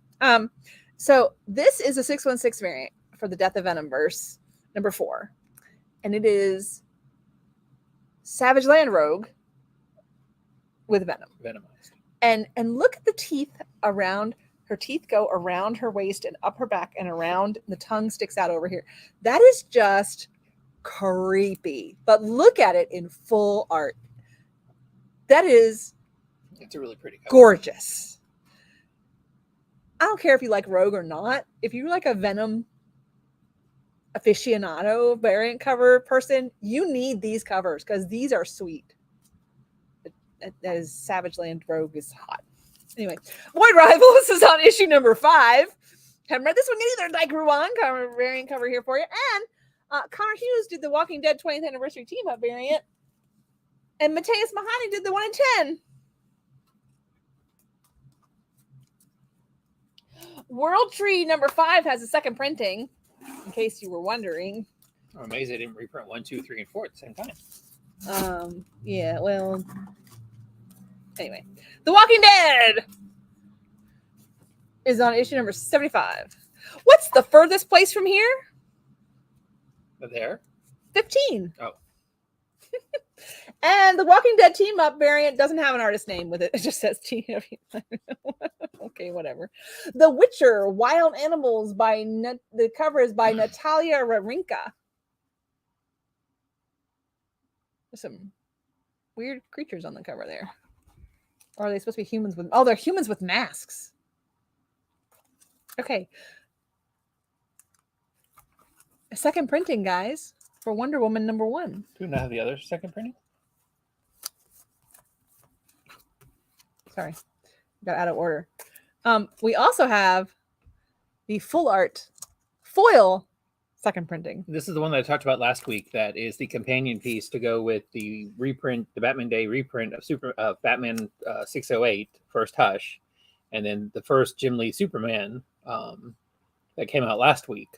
[SPEAKER 2] so this is a 616 variant for the Death of Venom verse, number 4. And it is Savage Land Rogue with Venom.
[SPEAKER 1] Venomized.
[SPEAKER 2] And look at the teeth around her teeth go around her waist and up her back and around the tongue sticks out over here. That is just creepy. But look at it in full art. That is
[SPEAKER 1] It's a really pretty cover.
[SPEAKER 2] gorgeous. I don't care if you like Rogue or not. If you're like a Venom aficionado variant cover person, you need these covers because these are sweet. As Savage Land Rogue is hot. Anyway, Void Rivals is on issue number 5. Haven't read this one yet either. Dyke Ruan cover variant cover here for you. And Connor Hughes did the Walking Dead 20th anniversary team up variant. And Mateus Mahani did the 1 in 10. World Tree number 5 has a second printing, in case you were wondering.
[SPEAKER 1] I'm amazed they didn't reprint 1, 2, 3, and 4 at the same time.
[SPEAKER 2] Yeah, well, anyway. The Walking Dead is on issue number 75. What's the furthest place from here?
[SPEAKER 1] There?
[SPEAKER 2] 15.
[SPEAKER 1] Oh.
[SPEAKER 2] And the Walking Dead team up variant doesn't have an artist name with it. It just says team. Okay, whatever. The Witcher Wild Animals by the cover is by Natalia Rarinka. There's some weird creatures on the cover there. Or are they supposed to be humans with... Oh, they're humans with masks. Okay. A second printing, guys, for Wonder Woman number 1.
[SPEAKER 1] Do we not have the other second printing?
[SPEAKER 2] Sorry. Got out of order. We also have the full art foil second printing.
[SPEAKER 1] This is the one that I talked about last week. That is the companion piece to go with the reprint, the Batman Day reprint of Batman 608, First Hush, and then the first Jim Lee Superman that came out last week.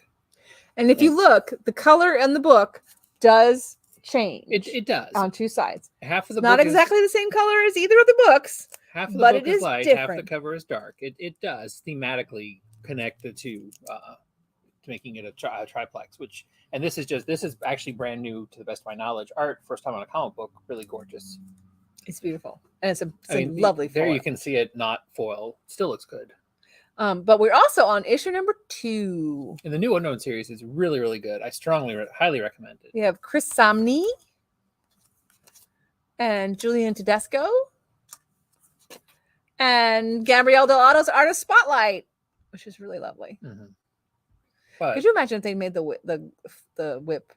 [SPEAKER 2] And if you look, the color in the book does change.
[SPEAKER 1] It does.
[SPEAKER 2] On 2 sides.
[SPEAKER 1] Half of the
[SPEAKER 2] It's not
[SPEAKER 1] book
[SPEAKER 2] exactly the same color as either of the books.
[SPEAKER 1] half of the
[SPEAKER 2] but
[SPEAKER 1] book
[SPEAKER 2] it
[SPEAKER 1] is
[SPEAKER 2] is
[SPEAKER 1] light, half
[SPEAKER 2] different.
[SPEAKER 1] the cover is dark. It does thematically connect the two, making it a triplex. And this is actually brand new to the best of my knowledge. Art, first time on a comic book, really gorgeous.
[SPEAKER 2] It's beautiful. And it's a lovely foil.
[SPEAKER 1] There you can see it not foil. Still looks good.
[SPEAKER 2] But we're also on issue number 2.
[SPEAKER 1] And the new Unknown series is really, really good. I highly recommend it.
[SPEAKER 2] We have Chris Samnee and Julian Tedesco and Gabrielle Del Auto's Artist Spotlight, which is really lovely.
[SPEAKER 1] Mm-hmm. But,
[SPEAKER 2] could you imagine if they made the whip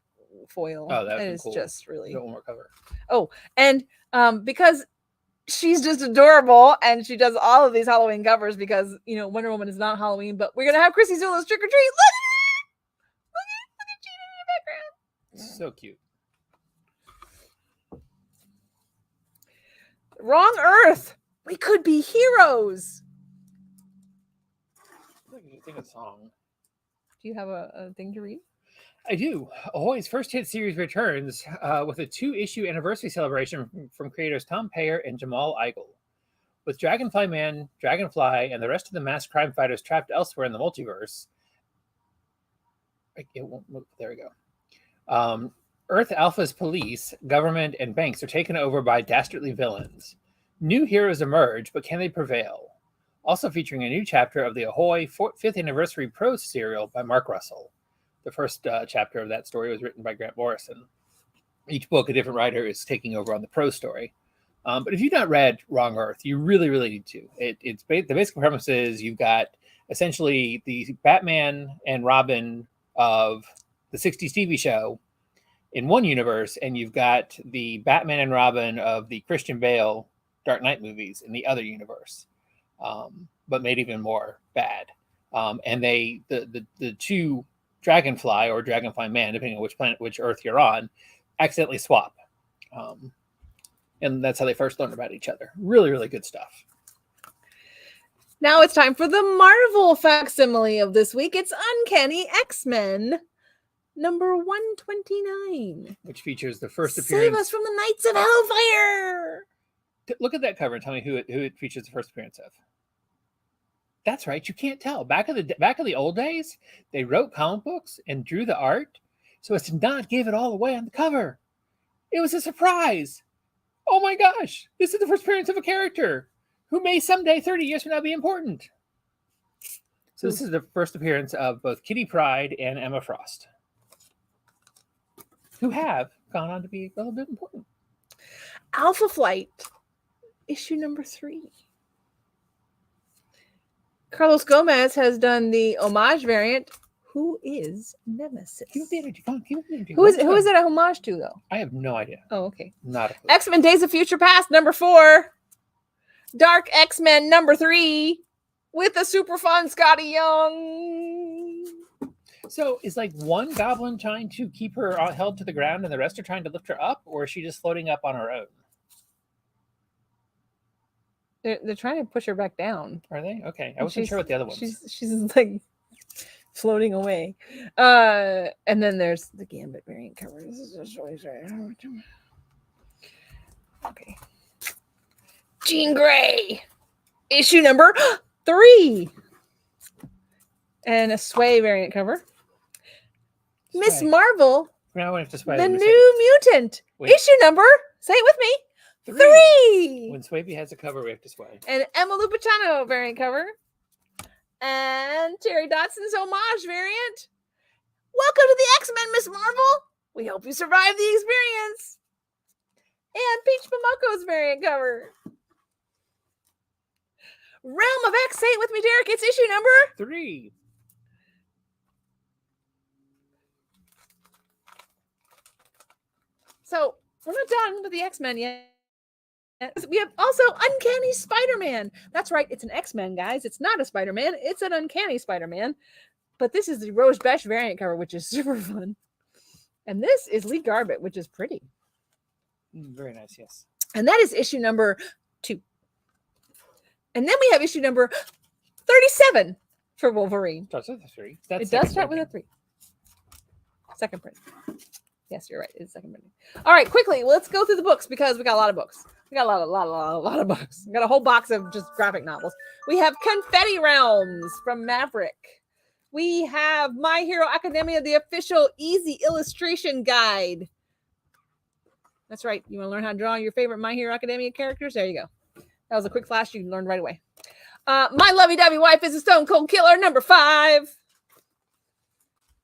[SPEAKER 2] foil?
[SPEAKER 1] Oh, that
[SPEAKER 2] is
[SPEAKER 1] cool.
[SPEAKER 2] just really.
[SPEAKER 1] One more cover.
[SPEAKER 2] Oh, and because she's just adorable, and she does all of these Halloween covers because Wonder Woman is not Halloween, but we're gonna have Chrissy Zula's Trick or Treat. Look at Gina in the background.
[SPEAKER 1] So cute.
[SPEAKER 2] Wrong Earth. We could be heroes.
[SPEAKER 1] I think a song.
[SPEAKER 2] Do you have a thing to read?
[SPEAKER 1] I do. Ahoy's first hit series returns with a 2-issue anniversary celebration from creators Tom Payer and Jamal Igle. With Dragonfly Man, Dragonfly, and the rest of the masked crime fighters trapped elsewhere in the multiverse. It won't move. There we go. Earth Alpha's police, government, and banks are taken over by dastardly villains. New heroes emerge, but can they prevail? Also featuring a new chapter of the Ahoy 5th Anniversary Prose serial by Mark Russell. The first chapter of that story was written by Grant Morrison. Each book, a different writer is taking over on the prose story. But if you've not read Wrong Earth, you really, really need to. The basic premise is you've got essentially the Batman and Robin of the 60s TV show in one universe, and you've got the Batman and Robin of the Christian Bale Dark Knight movies in the other universe, but made even more bad. And they the two Dragonfly or Dragonfly Man, depending on which planet, which Earth you're on, accidentally swap. And that's how they first learned about each other. Really, really good stuff.
[SPEAKER 2] Now it's time for the Marvel facsimile of this week. It's Uncanny X-Men number 129.
[SPEAKER 1] Which features the first appearance.
[SPEAKER 2] Save us from the Knights of Hellfire.
[SPEAKER 1] Look at that cover and tell me who it features the first appearance of. That's right, you can't tell. Back of the old days, they wrote comic books and drew the art so as to not give it all away on the cover. It was a surprise. Oh my gosh, this is the first appearance of a character who may someday, 30 years from now, be important. So this is the first appearance of both Kitty Pryde and Emma Frost, who have gone on to be a little bit important.
[SPEAKER 2] Alpha Flight, issue number 3. Carlos Gomez has done the homage variant. Who is Nemesis?
[SPEAKER 1] Who is
[SPEAKER 2] it a homage to, though?
[SPEAKER 1] I have no idea.
[SPEAKER 2] Oh, okay.
[SPEAKER 1] Not a clue.
[SPEAKER 2] X-Men Days of Future Past number 4. Dark X-Men number 3 with a super fun Scotty Young.
[SPEAKER 1] So is like one goblin trying to keep her held to the ground and the rest are trying to lift her up, or is she just floating up on her own?
[SPEAKER 2] They're trying to push her back down.
[SPEAKER 1] Are they? Okay. I wasn't sure what the other ones.
[SPEAKER 2] She's like floating away. And then there's the Gambit variant cover. This is just always right. Okay. Jean Grey, issue number 3. And a Sway variant cover.
[SPEAKER 1] Sway.
[SPEAKER 2] Miss Marvel,
[SPEAKER 1] Now I have to Sway.
[SPEAKER 2] the New Mutant,
[SPEAKER 1] Wait.
[SPEAKER 2] issue number, say it with me, 3.
[SPEAKER 1] When Swaby has a cover, we have to Sway.
[SPEAKER 2] And Emma Lupicano variant cover. And Terry Dotson's homage variant. Welcome to the X-Men, Miss Marvel. We hope you survive the experience. And Peach Momoko's variant cover. Realm of X, say it with me, Derek. It's issue number
[SPEAKER 1] 3.
[SPEAKER 2] So we're not done with the X-Men yet. We have also Uncanny Spider-Man. That's right. It's an X-Men, guys. It's not a Spider-Man. It's an Uncanny Spider-Man. But this is the Rose Besh variant cover, which is super fun. And this is Lee Garbett, which is pretty.
[SPEAKER 1] Very nice, yes.
[SPEAKER 2] And that is issue number 2. And then we have issue number 37 for Wolverine.
[SPEAKER 1] Starts with a 3.
[SPEAKER 2] It does start with a 3. Second print. Yes, you're right. It's second printing. All right, quickly, let's go through the books because we got a lot of books. We got a lot of books. We got a whole box of just graphic novels. We have Confetti Realms from Maverick. We have My Hero Academia, the official easy illustration guide. That's right. You want to learn how to draw your favorite My Hero Academia characters? There you go. That was a quick flash. You learned right away. My lovey-dovey wife is a stone cold killer, number 5.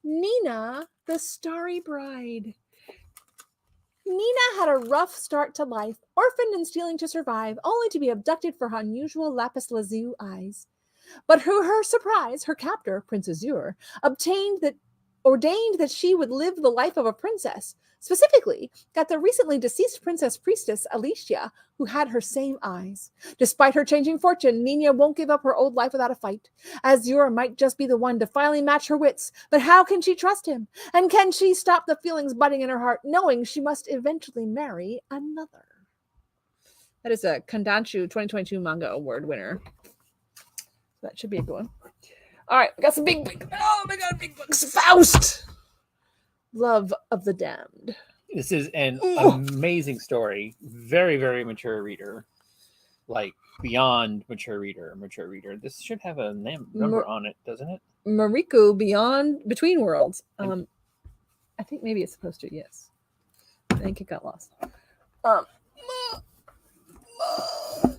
[SPEAKER 2] Nina, the Starry Bride. Nina had a rough start to life, orphaned and stealing to survive, only to be abducted for her unusual lapis lazuli eyes. But to her surprise, her captor, Prince Azure, ordained that she would live the life of a princess, specifically that the recently deceased princess priestess Alicia, who had her same eyes. Despite her changing fortune, Nina won't give up her old life without a fight. Azure might just be the one to finally match her wits, but how can she trust him? And can she stop the feelings budding in her heart, knowing she must eventually marry another? That is a Kandanshu 2022 Manga Award winner. That should be a good one. All right, we got some big, oh my God, big books. Faust, Love of the Damned.
[SPEAKER 1] This is an amazing story. Very, very mature reader. Like beyond mature reader. This should have a number on it, doesn't it?
[SPEAKER 2] Mariko Between Worlds. I think maybe it's supposed to, yes. I think it got lost.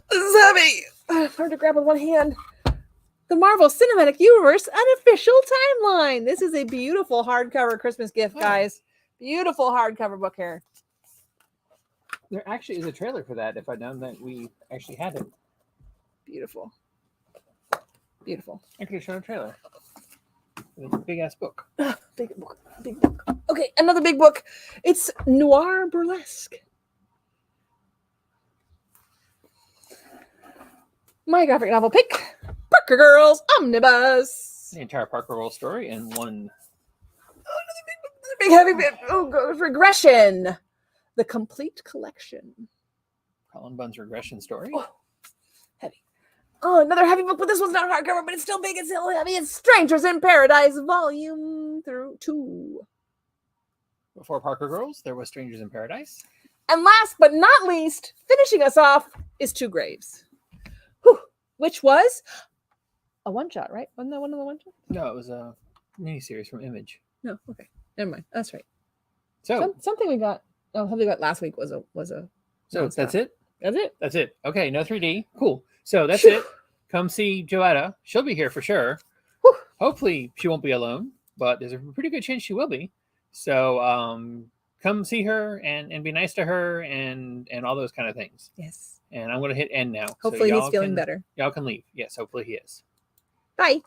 [SPEAKER 2] This is heavy. Hard to grab with one hand. The Marvel Cinematic Universe Unofficial Timeline. This is a beautiful hardcover Christmas gift, guys. Beautiful hardcover book here.
[SPEAKER 1] There actually is a trailer for that if I'd known that we actually had it.
[SPEAKER 2] Beautiful. Beautiful.
[SPEAKER 1] I could have shown a trailer. It's a big ass book.
[SPEAKER 2] Big book. Big book. Okay, another big book. It's Noir Burlesque. My graphic novel pick, Parker Girls Omnibus.
[SPEAKER 1] The entire Parker Girl story in one.
[SPEAKER 2] Big heavy bit. Oh, goes regression. The complete collection.
[SPEAKER 1] Colin Bunn's regression story.
[SPEAKER 2] Oh, heavy. Oh, another heavy book, but this one's not hardcover, but it's still big and still heavy. It's Strangers in Paradise, Volume 2.
[SPEAKER 1] Before Parker Girls, there was Strangers in Paradise.
[SPEAKER 2] And last but not least, finishing us off, is Two Graves. Whew, which was a one-shot, right? Wasn't that one of the one-shots?
[SPEAKER 1] No, it was a miniseries from Image.
[SPEAKER 2] No, okay. Never mind. That's right.
[SPEAKER 1] So
[SPEAKER 2] Something we got last week was a
[SPEAKER 1] So that's it?
[SPEAKER 2] That's it.
[SPEAKER 1] That's it. Okay, no 3D. Cool. So that's
[SPEAKER 2] Phew.
[SPEAKER 1] it. Come see Joetta. She'll be here for sure.
[SPEAKER 2] Whew.
[SPEAKER 1] Hopefully she won't be alone, but there's a pretty good chance she will be. So come see her and be nice to her and all those kind of things.
[SPEAKER 2] Yes.
[SPEAKER 1] And I'm going to hit end now.
[SPEAKER 2] Hopefully
[SPEAKER 1] so
[SPEAKER 2] he's feeling better.
[SPEAKER 1] Y'all can leave. Yes, hopefully he is.
[SPEAKER 2] Bye.